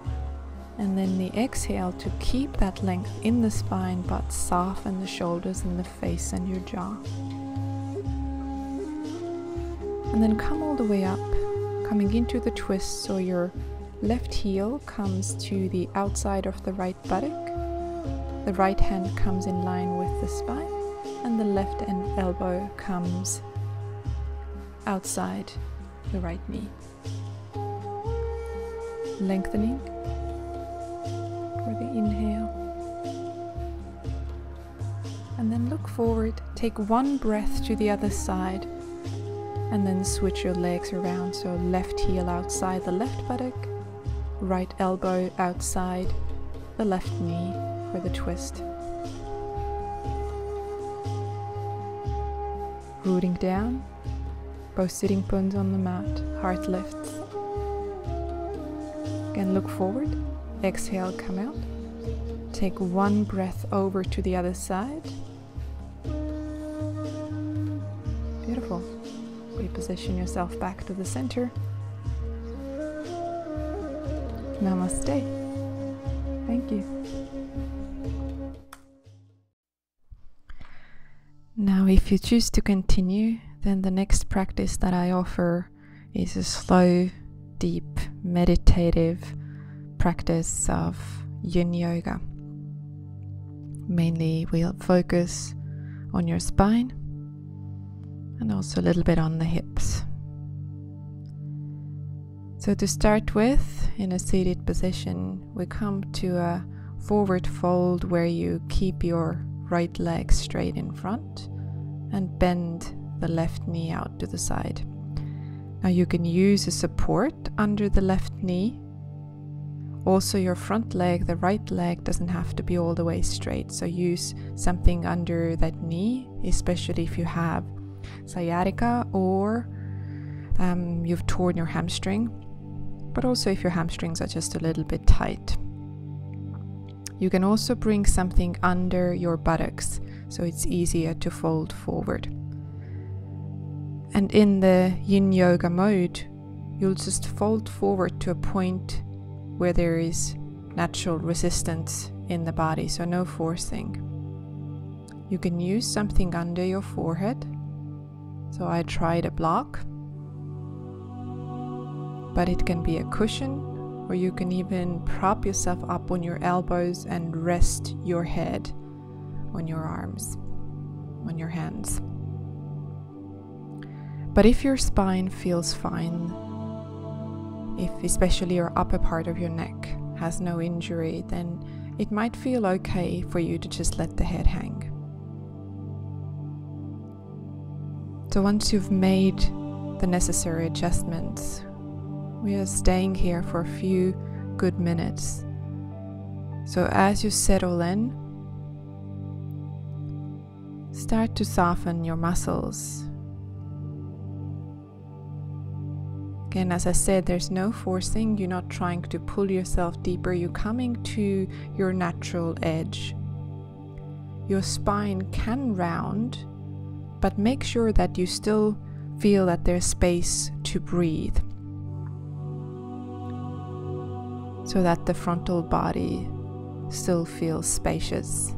and then the exhale to keep that length in the spine, but soften the shoulders and the face and your jaw. And then come all the way up, coming into the twist, so your left heel comes to the outside of the right buttock, the right hand comes in line with the spine, and the left elbow comes outside the right knee. Lengthening for the inhale. And then look forward, take one breath to the other side, and then switch your legs around. So left heel outside the left buttock, right elbow outside the left knee for the twist. Rooting down, both sitting bones on the mat, heart lifts. Again, look forward, exhale, come out. Take one breath over to the other side. Beautiful. Reposition yourself back to the center. Namaste. Thank you. Now, if you choose to continue, then the next practice that I offer is a slow, deep, meditative practice of Yin Yoga. Mainly we'll focus on your spine and also a little bit on the hips. So to start with, in a seated position, we come to a forward fold where you keep your right leg straight in front and bend the left knee out to the side. Now you can use a support under the left knee. Also your front leg, the right leg, doesn't have to be all the way straight, so use something under that knee, especially if you have sciatica or you've torn your hamstring, but also if your hamstrings are just a little bit tight. You can also bring something under your buttocks so it's easier to fold forward. And in the Yin Yoga mode, you'll just fold forward to a point where there is natural resistance in the body, so no forcing. You can use something under your forehead. So I tried a block, but it can be a cushion, or you can even prop yourself up on your elbows and rest your head on your arms, on your hands. But if your spine feels fine, if especially your upper part of your neck has no injury, then it might feel okay for you to just let the head hang. So once you've made the necessary adjustments, we are staying here for a few good minutes. So as you settle in, start to soften your muscles. Again, as I said, there's no forcing. You're not trying to pull yourself deeper. You're coming to your natural edge. Your spine can round, but make sure that you still feel that there's space to breathe, so that the frontal body still feels spacious.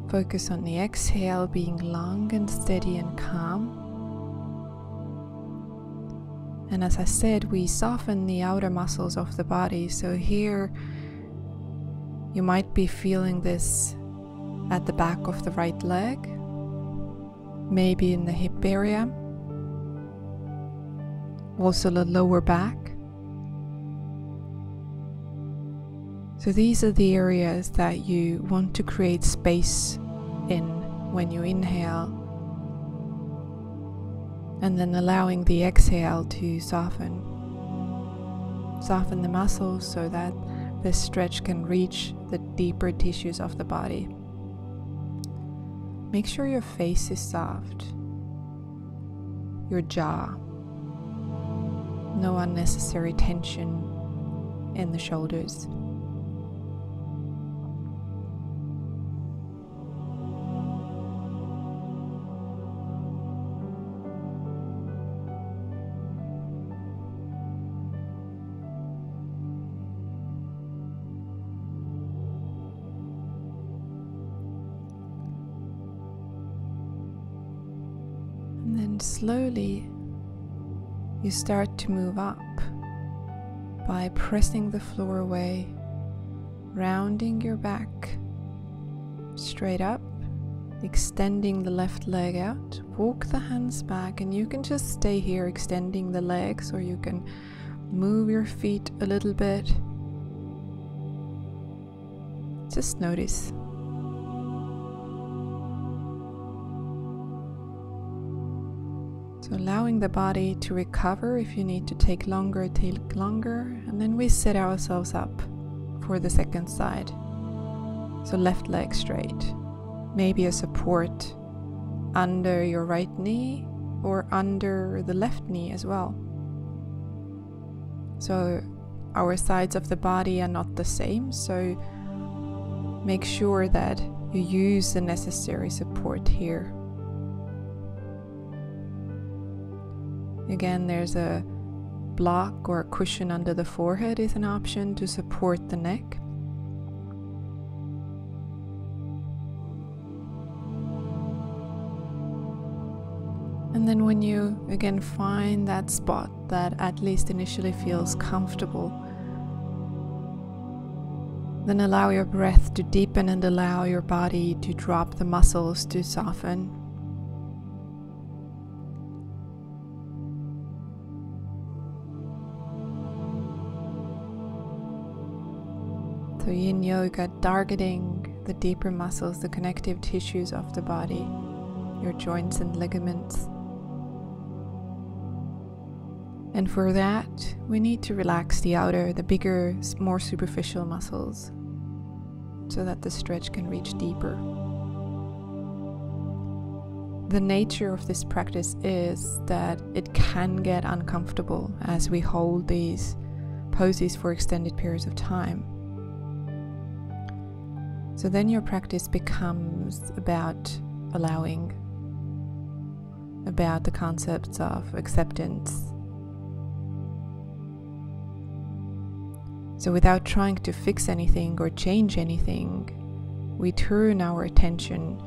Focus on the exhale being long and steady and calm. And as I said, we soften the outer muscles of the body. So here you might be feeling this at the back of the right leg, maybe in the hip area, also the lower back. So these are the areas that you want to create space in when you inhale, and then allowing the exhale to soften the muscles so that the stretch can reach the deeper tissues of the body. Make sure your face is soft, your jaw, no unnecessary tension in the shoulders. And then slowly you start to move up by pressing the floor away Rounding your back straight up, extending the left leg out. Walk the hands back, and you can just stay here extending the legs, or you can move your feet a little bit. Just notice. So allowing the body to recover. If you need to take longer, and then we set ourselves up for the second side. So left leg straight, maybe a support under your right knee or under the left knee as well. So our sides of the body are not the same, so make sure that you use the necessary support here. Again, there's a block or a cushion under the forehead is an option to support the neck. And then when you again find that spot that at least initially feels comfortable, then allow your breath to deepen and allow your body to drop the muscles to soften. So Yin Yoga targeting the deeper muscles, the connective tissues of the body, your joints and ligaments. And for that, we need to relax the outer, the bigger, more superficial muscles so that the stretch can reach deeper. The nature of this practice is that it can get uncomfortable as we hold these poses for extended periods of time. So then your practice becomes about allowing, about the concepts of acceptance. So without trying to fix anything or change anything, we turn our attention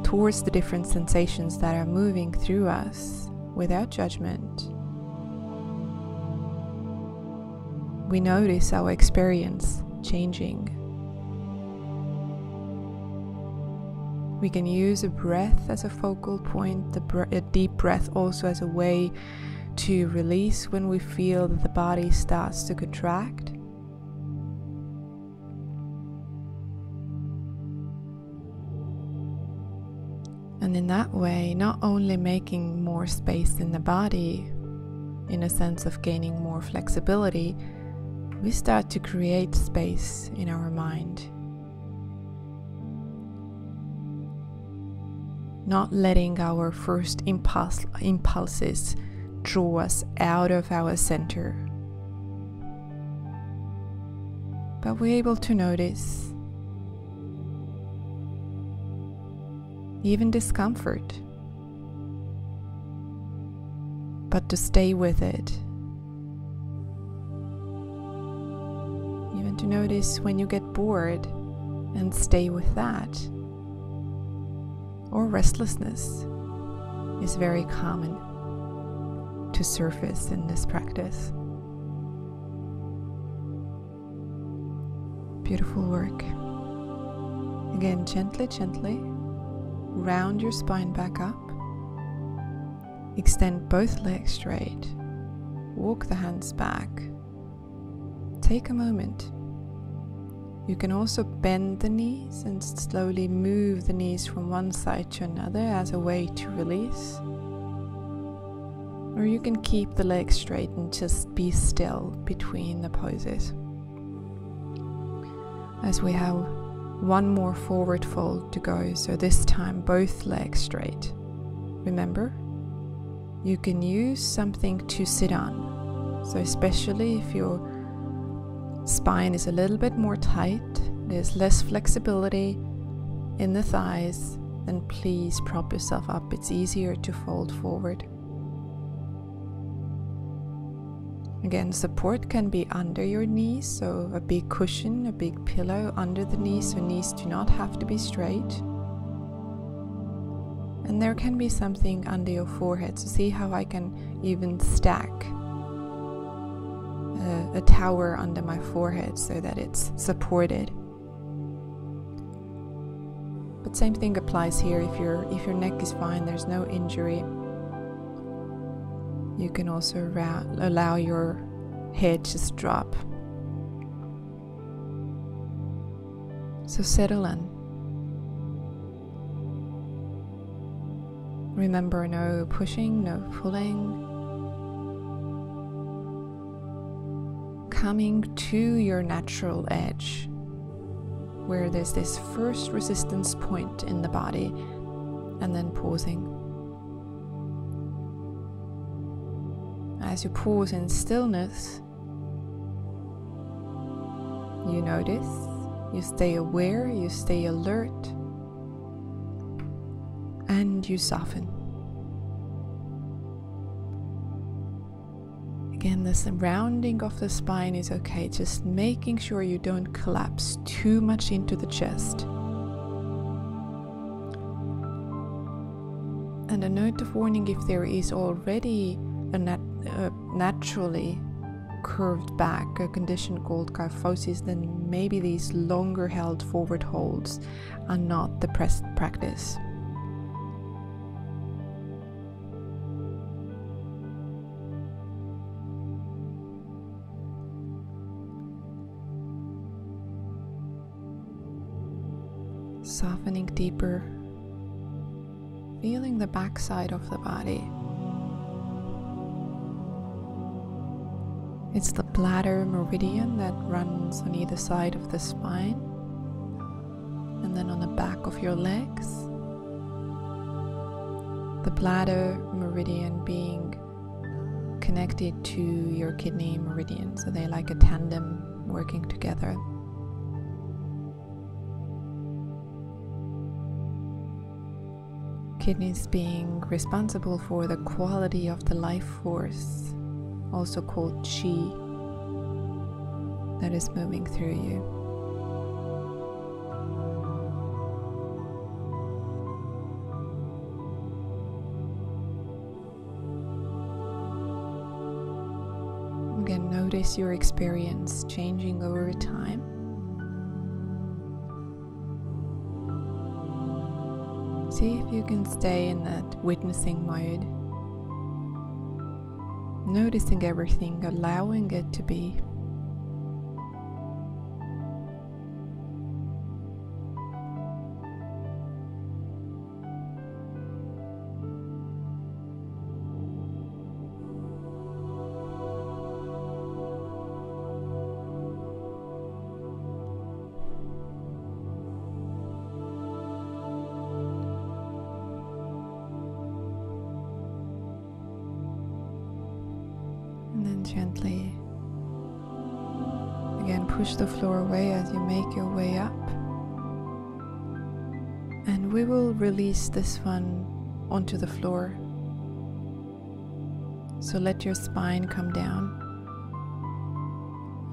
towards the different sensations that are moving through us without judgment. We notice our experience changing. We can use a breath as a focal point, a deep breath also as a way to release when we feel that the body starts to contract. And in that way, not only making more space in the body, in a sense of gaining more flexibility, we start to create space in our mind. Not letting our first impulses draw us out of our center. But we're able to notice even discomfort, but to stay with it. Even to notice when you get bored and stay with that. Or restlessness is very common to surface in this practice. Beautiful work. Again, gently, round your spine back up. Extend both legs straight. Walk the hands back. Take a moment. You can also bend the knees and slowly move the knees from one side to another as a way to release. Or you can keep the legs straight and just be still between the poses. As we have one more forward fold to go, so this time both legs straight. Remember, you can use something to sit on. So especially if your spine is a little bit more tight, there's less flexibility in the thighs, then please prop yourself up. It's easier to fold forward. Again, support can be under your knees, so a big cushion, a big pillow under the knees, so knees do not have to be straight. And there can be something under your forehead, so see how I can even stack a a tower under my forehead so that it's supported. But same thing applies here. If your neck is fine, there's no injury, you can also allow your head to just drop. So settle in. Remember, no pushing, no pulling. Coming to your natural edge, where there's this first resistance point in the body, and then pausing. As you pause in stillness, you notice, you stay aware, you stay alert, and you soften. Again, the surrounding of the spine is okay, just making sure you don't collapse too much into the chest. And a note of warning, if there is already a naturally curved back, a condition called kyphosis, then maybe these longer held forward holds are not the best practice. Softening deeper, feeling the backside of the body. It's the bladder meridian that runs on either side of the spine, and then on the back of your legs. The bladder meridian being connected to your kidney meridian, so they're like a tandem working together. Kidneys being responsible for the quality of the life force, also called Qi, that is moving through you. Again, notice your experience changing over time. See if you can stay in that witnessing mode, noticing everything, allowing it to be. And then gently, again, push the floor away as you make your way up. And we will release this one onto the floor. So let your spine come down.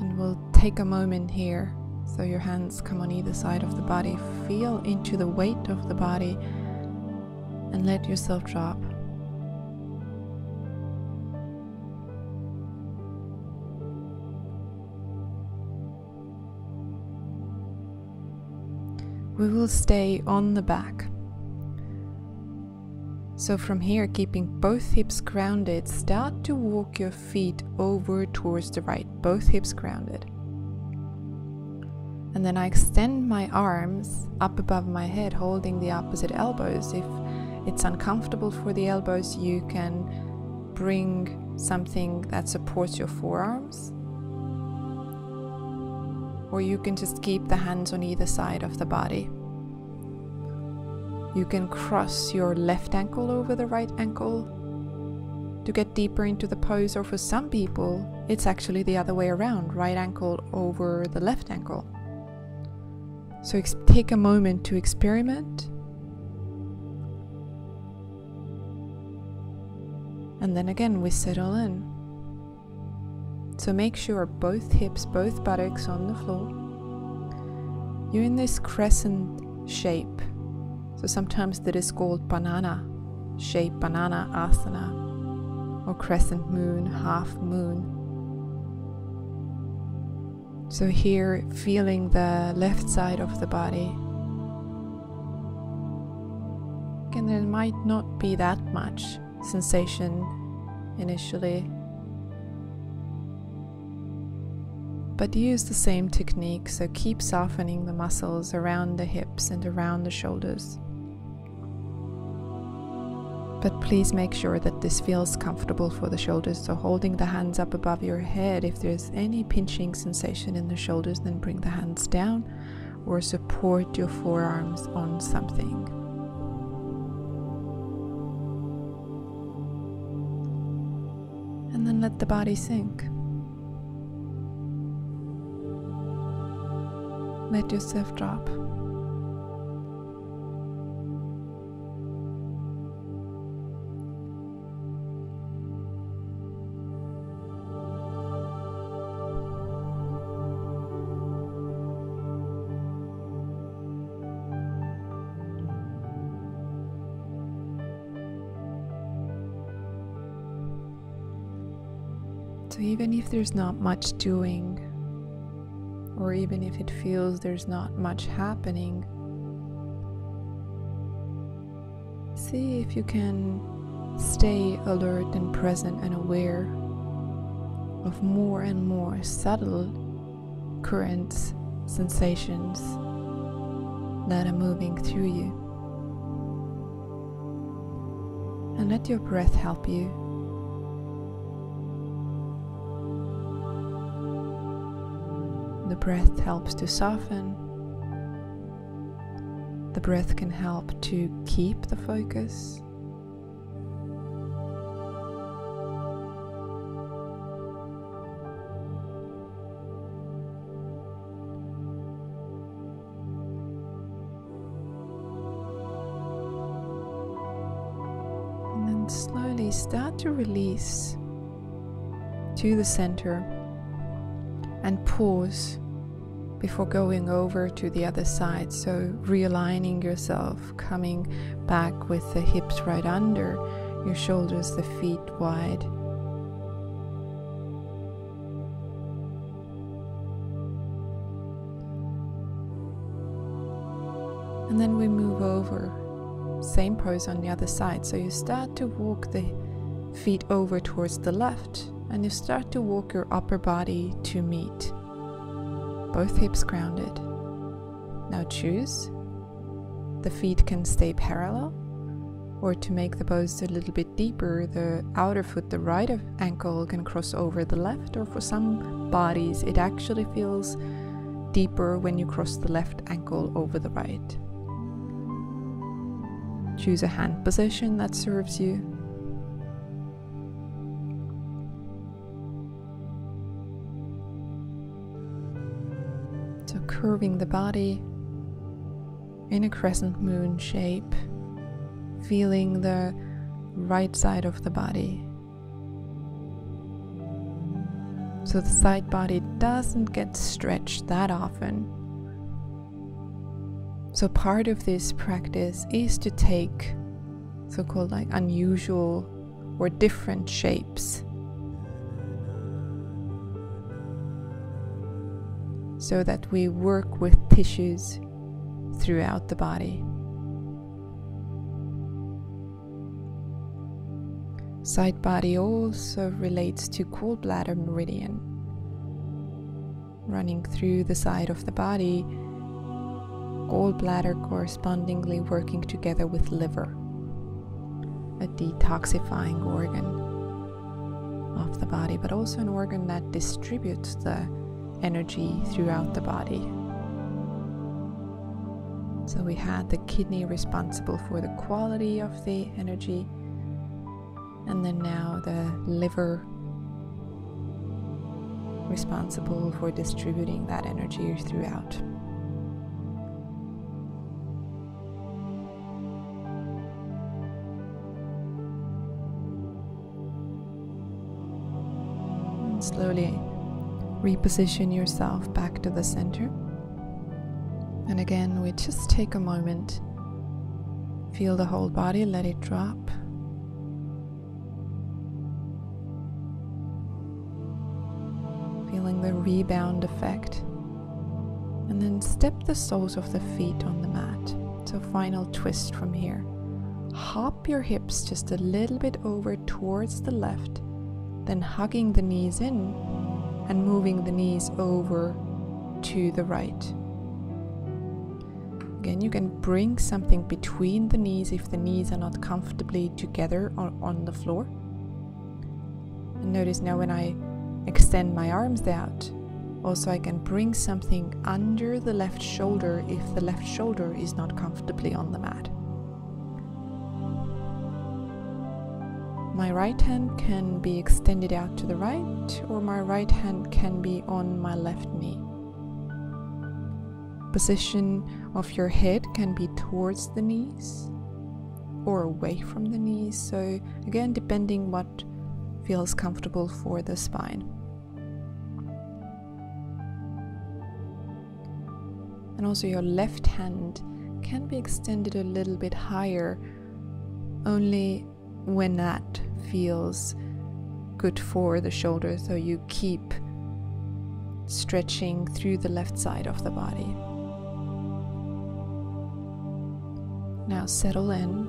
And we'll take a moment here. So your hands come on either side of the body. Feel into the weight of the body and let yourself drop. We will stay on the back. So from here, keeping both hips grounded, start to walk your feet over towards the right, both hips grounded. And then I extend my arms up above my head, holding the opposite elbows. If it's uncomfortable for the elbows, you can bring something that supports your forearms. Or you can just keep the hands on either side of the body. You can cross your left ankle over the right ankle to get deeper into the pose, or for some people, it's actually the other way around, right ankle over the left ankle. So take a moment to experiment. And then again, we settle in. So make sure both hips, both buttocks on the floor. You're in this crescent shape. So sometimes that is called banana shape, banana asana, or crescent moon, half moon. So here, feeling the left side of the body. And there might not be that much sensation initially, but use the same technique, so keep softening the muscles around the hips and around the shoulders. But please make sure that this feels comfortable for the shoulders, so holding the hands up above your head. If there's any pinching sensation in the shoulders, then bring the hands down or support your forearms on something. And then let the body sink. Let yourself drop. So even if there's not much doing, or even if it feels there's not much happening, see if you can stay alert and present and aware of more and more subtle currents, sensations that are moving through you. And let your breath help you. The breath helps to soften. The breath can help to keep the focus. And then slowly start to release to the center and pause before going over to the other side. So realigning yourself, coming back with the hips right under your shoulders, the feet wide. And then we move over, same pose on the other side. So you start to walk the feet over towards the left, and you start to walk your upper body to meet. Both hips grounded. Now choose. The feet can stay parallel, or to make the pose a little bit deeper, the outer foot, the right ankle, can cross over the left, or for some bodies it actually feels deeper when you cross the left ankle over the right. Choose a hand position that serves you. So curving the body in a crescent moon shape, feeling the right side of the body. So the side body doesn't get stretched that often. So part of this practice is to take so-called like unusual or different shapes, so that we work with tissues throughout the body. Side body also relates to gallbladder meridian, running through the side of the body, gallbladder correspondingly working together with liver, a detoxifying organ of the body, but also an organ that distributes the energy throughout the body. So we had the kidney responsible for the quality of the energy, and then now the liver responsible for distributing that energy throughout. And slowly reposition yourself back to the center. And again, we just take a moment, feel the whole body, let it drop. Feeling the rebound effect. And then step the soles of the feet on the mat. So final twist from here. Hop your hips just a little bit over towards the left, then hugging the knees in and moving the knees over to the right. Again, you can bring something between the knees if the knees are not comfortably together on the floor. And notice now when I extend my arms out, also I can bring something under the left shoulder if the left shoulder is not comfortably on the mat. My right hand can be extended out to the right, or my right hand can be on my left knee. Position of your head can be towards the knees or away from the knees. So again, depending what feels comfortable for the spine. And also your left hand can be extended a little bit higher, only when that feels good for the shoulder, so you keep stretching through the left side of the body. Now settle in.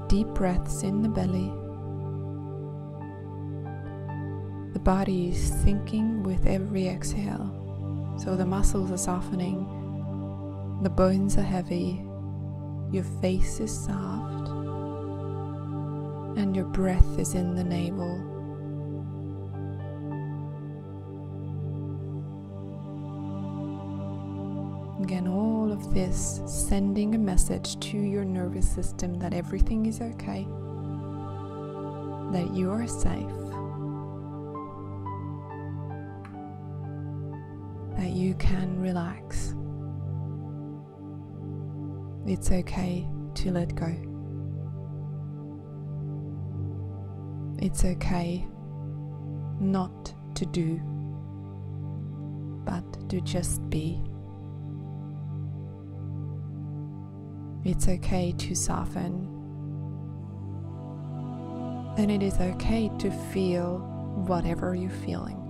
Deep breaths in the belly. The body is sinking with every exhale, so the muscles are softening, the bones are heavy, your face is soft, and your breath is in the navel. Again, all of this sending a message to your nervous system that everything is okay, that you are safe, that you can relax. It's okay to let go. It's okay not to do, but to just be. It's okay to soften, and it is okay to feel whatever you're feeling.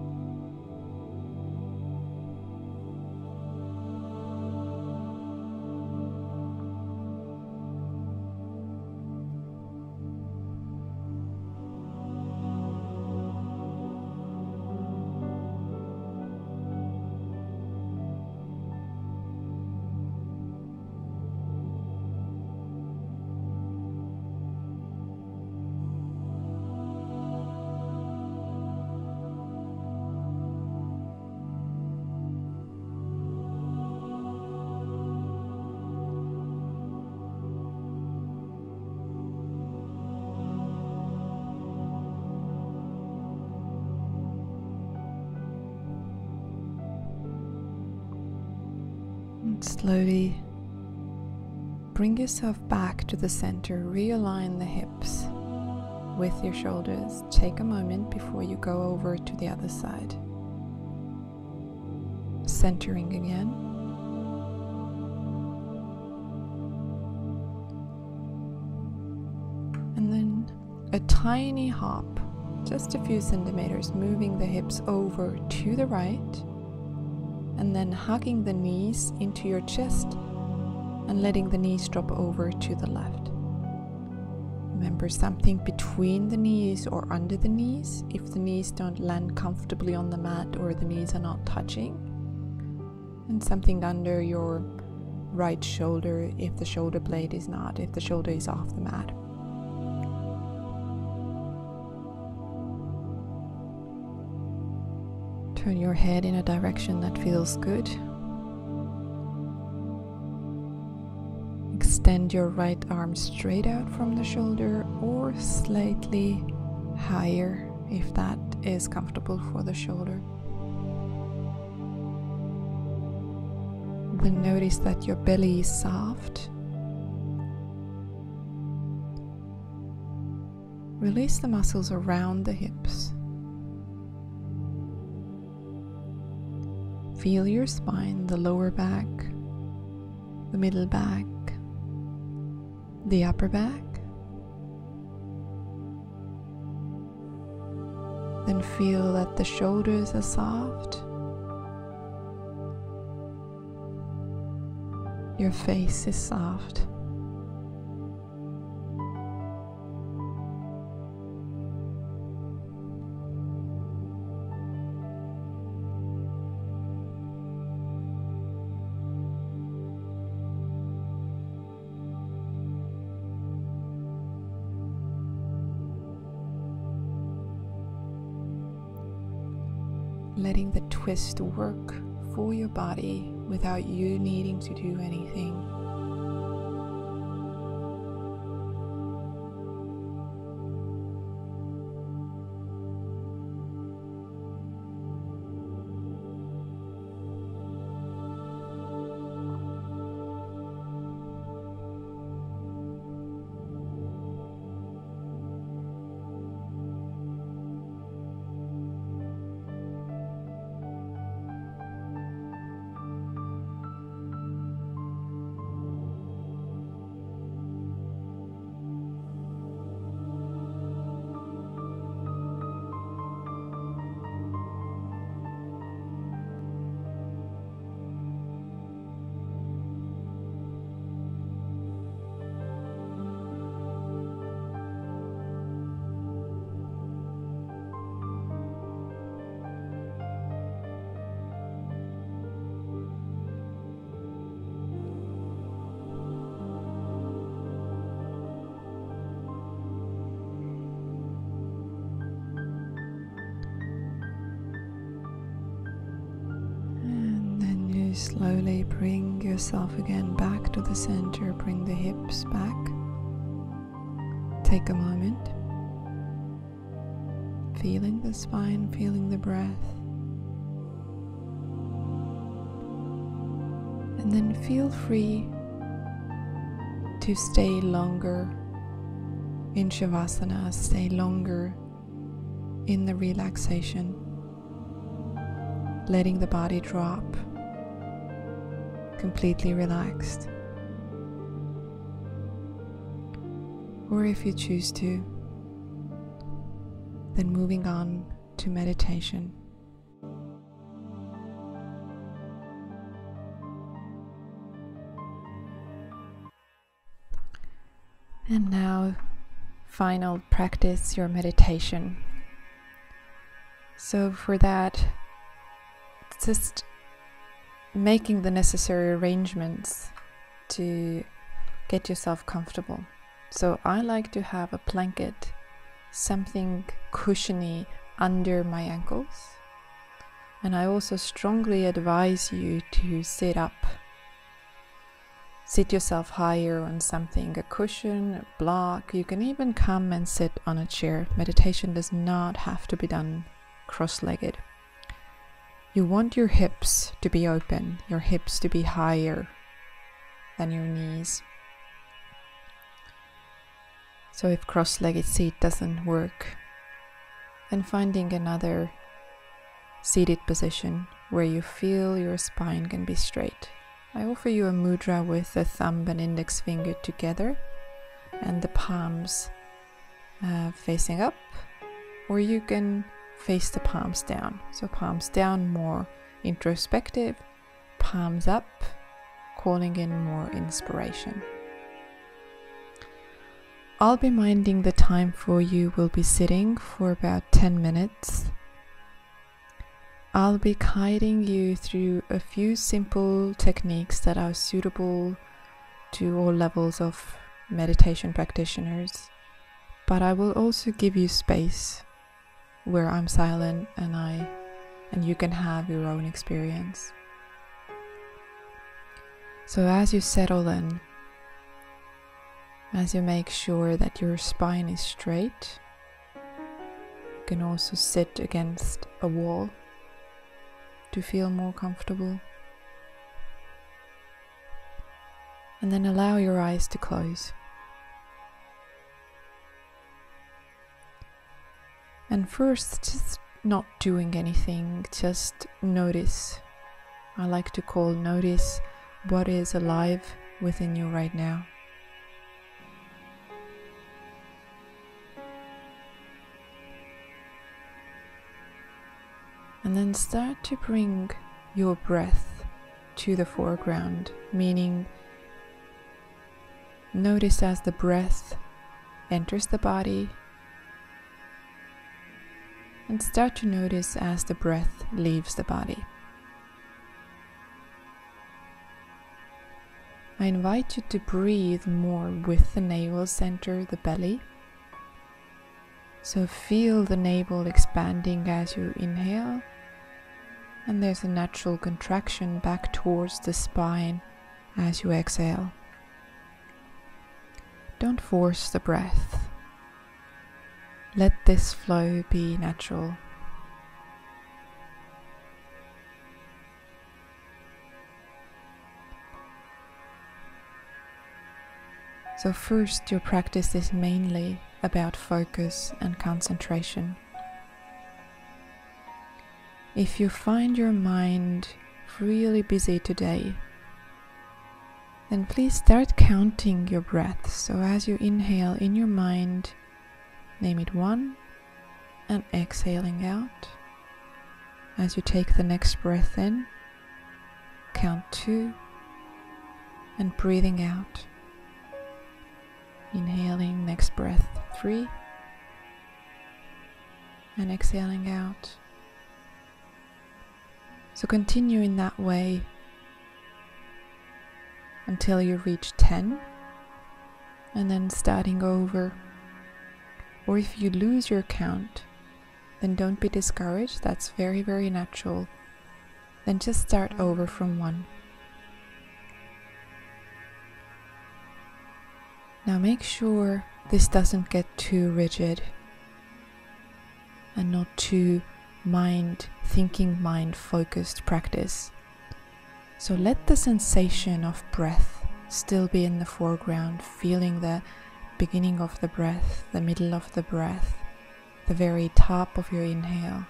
Slowly bring yourself back to the center. Realign the hips with your shoulders. Take a moment before you go over to the other side. Centering again. And then a tiny hop, just a few centimeters, moving the hips over to the right. And then hugging the knees into your chest and letting the knees drop over to the left. Remember, something between the knees or under the knees if the knees don't land comfortably on the mat or the knees are not touching. And something under your right shoulder if the shoulder blade is not, if the shoulder is off the mat. Turn your head in a direction that feels good. Extend your right arm straight out from the shoulder or slightly higher if that is comfortable for the shoulder. Then notice that your belly is soft. Release the muscles around the hips. Feel your spine, the lower back, the middle back, the upper back. Then feel that the shoulders are soft. Your face is soft. Letting the twist work for your body without you needing to do anything. Slowly bring yourself again back to the center, bring the hips back. Take a moment, feeling the spine, feeling the breath. And then feel free to stay longer in Shavasana, stay longer in the relaxation, letting the body drop. Completely relaxed. Or if you choose to, then moving on to meditation. And now, final practice your meditation. So for that, just making the necessary arrangements to get yourself comfortable. So I like to have a blanket, something cushiony under my ankles. And I also strongly advise you to sit up. Sit yourself higher on something, a cushion, a block. You can even come and sit on a chair. Meditation does not have to be done cross-legged. You want your hips to be open, your hips to be higher than your knees. So if cross-legged seat doesn't work, then finding another seated position where you feel your spine can be straight. I offer you a mudra with the thumb and index finger together and the palms facing up, or you can face the palms down. So palms down, more introspective, palms up, calling in more inspiration. I'll be minding the time for you. Will be sitting for about 10 minutes. I'll be guiding you through a few simple techniques that are suitable to all levels of meditation practitioners, but I will also give you space where I'm silent and you can have your own experience. So as you settle in, as you make sure that your spine is straight, you can also sit against a wall to feel more comfortable. And then allow your eyes to close. And first, just not doing anything, just notice. I like to call notice what is alive within you right now. And then start to bring your breath to the foreground, meaning notice as the breath enters the body, and start to notice as the breath leaves the body. I invite you to breathe more with the navel center, the belly. So feel the navel expanding as you inhale, and there's a natural contraction back towards the spine as you exhale. Don't force the breath. Let this flow be natural. So first, your practice is mainly about focus and concentration. If you find your mind really busy today, then please start counting your breaths. So as you inhale in your mind, name it 1 and exhaling out. As you take the next breath in, count 2 and breathing out. Inhaling, next breath 3 and exhaling out. So continue in that way until you reach 10 and then starting over. Or if you lose your count, then don't be discouraged. That's very, very natural. Then just start over from 1. Now make sure this doesn't get too rigid and not too thinking mind focused practice. So let the sensation of breath still be in the foreground, feeling the beginning of the breath, the middle of the breath, the very top of your inhale,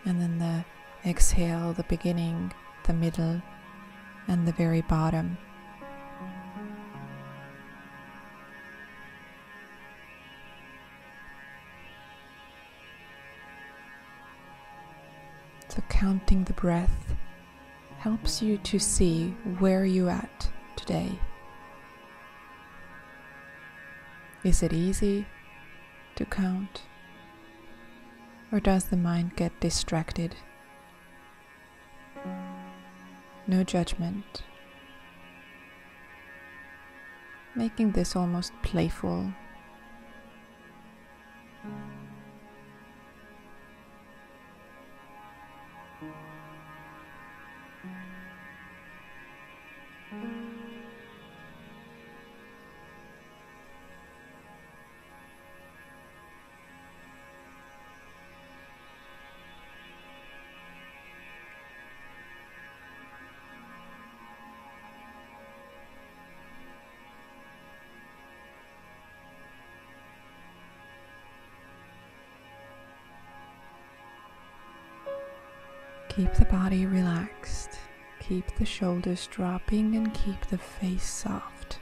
and then the exhale, the beginning, the middle, and the very bottom. So counting the breath helps you to see where you're at today. Is it easy to count? Or does the mind get distracted? No judgment. Making this almost playful. Keep the body relaxed, keep the shoulders dropping, and keep the face soft.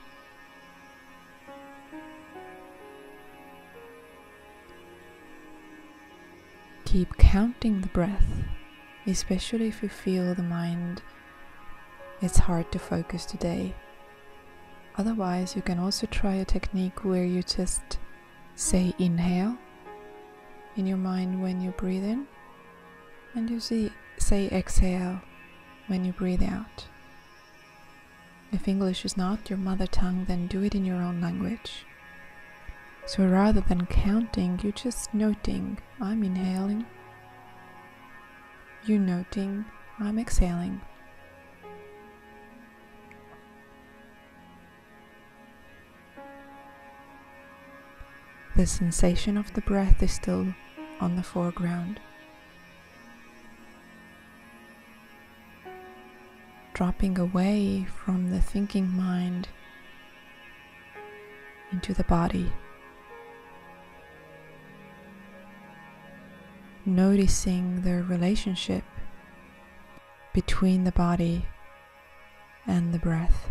Keep counting the breath, especially if you feel the mind is hard to focus today. Otherwise, you can also try a technique where you just say inhale in your mind when you breathe in, and you say exhale when you breathe out. If English is not your mother tongue, then do it in your own language. So rather than counting, you're just noting, I'm inhaling. You're noting, I'm exhaling. The sensation of the breath is still on the foreground. Dropping away from the thinking mind into the body. Noticing the relationship between the body and the breath.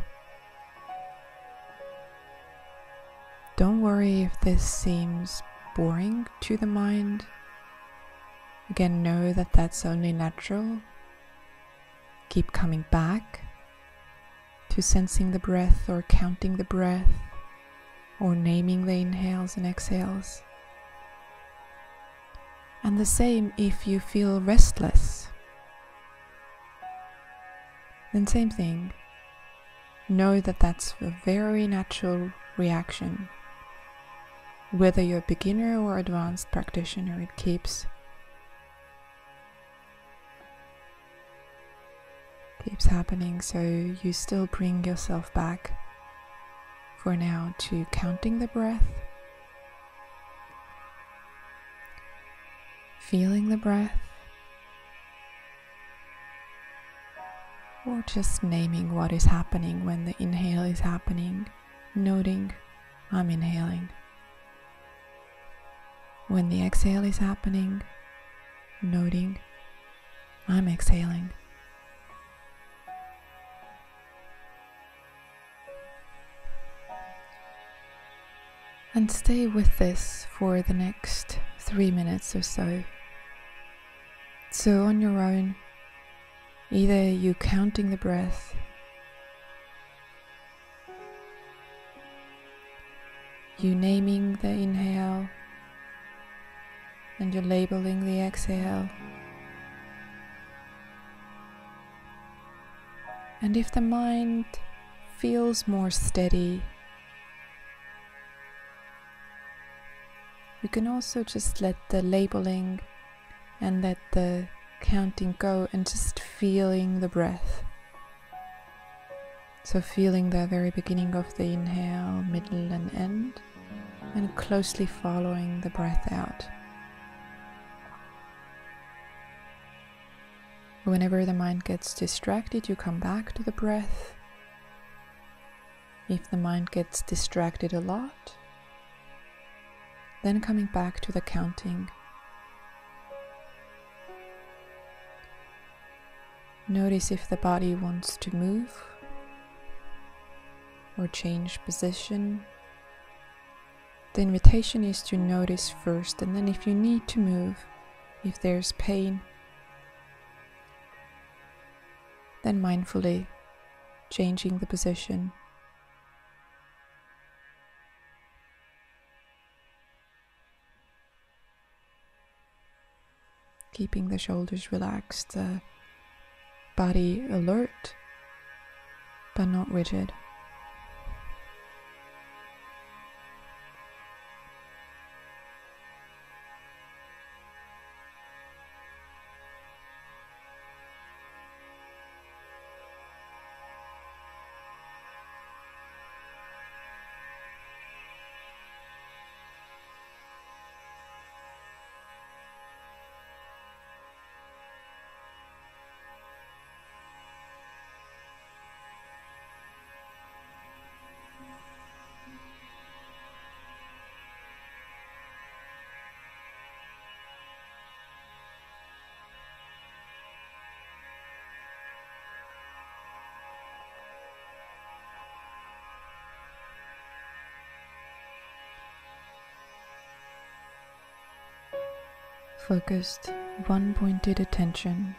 Don't worry if this seems boring to the mind. Again, know that that's only natural. Keep coming back to sensing the breath or counting the breath or naming the inhales and exhales. And the same if you feel restless. Then same thing. Know that that's a very natural reaction. Whether you're a beginner or advanced practitioner, it keeps happening, so you still bring yourself back for now to counting the breath, feeling the breath, or just naming what is happening when the inhale is happening, noting I'm inhaling. When the exhale is happening, noting I'm exhaling. And stay with this for the next 3 minutes or so. So on your own, either you counting the breath, you naming the inhale, and you're labeling the exhale. And if the mind feels more steady, you can also just let the labeling and let the counting go and just feeling the breath. So feeling the very beginning of the inhale, middle and end, and closely following the breath out. Whenever the mind gets distracted, you come back to the breath. If the mind gets distracted a lot, then coming back to the counting. Notice if the body wants to move or change position. The invitation is to notice first, and then if you need to move, if there's pain, then mindfully changing the position. Keeping the shoulders relaxed, the body alert, but not rigid. Focused, one-pointed attention.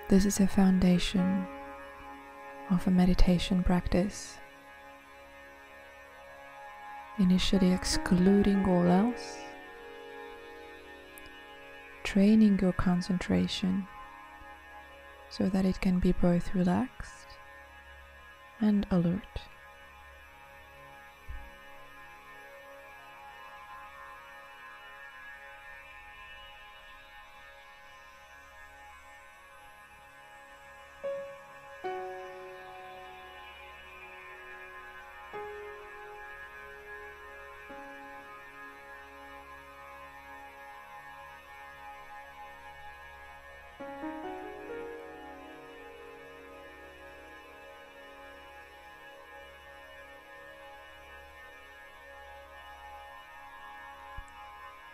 This is a foundation of a meditation practice. Initially excluding all else, training your concentration so that it can be both relaxed and alert.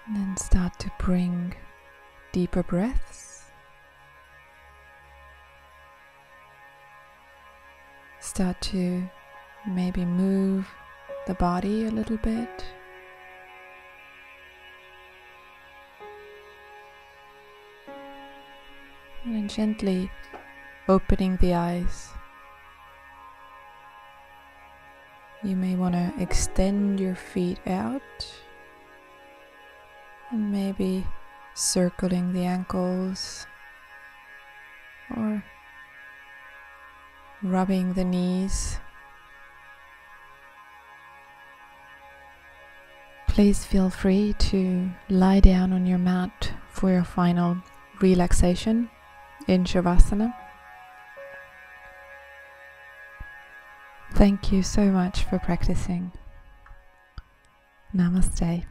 And then start to bring deeper breaths. Start to maybe move the body a little bit. And then gently opening the eyes. You may want to extend your feet out and maybe circling the ankles or rubbing the knees. Please feel free to lie down on your mat for your final relaxation in Shavasana. Thank you so much for practicing. Namaste.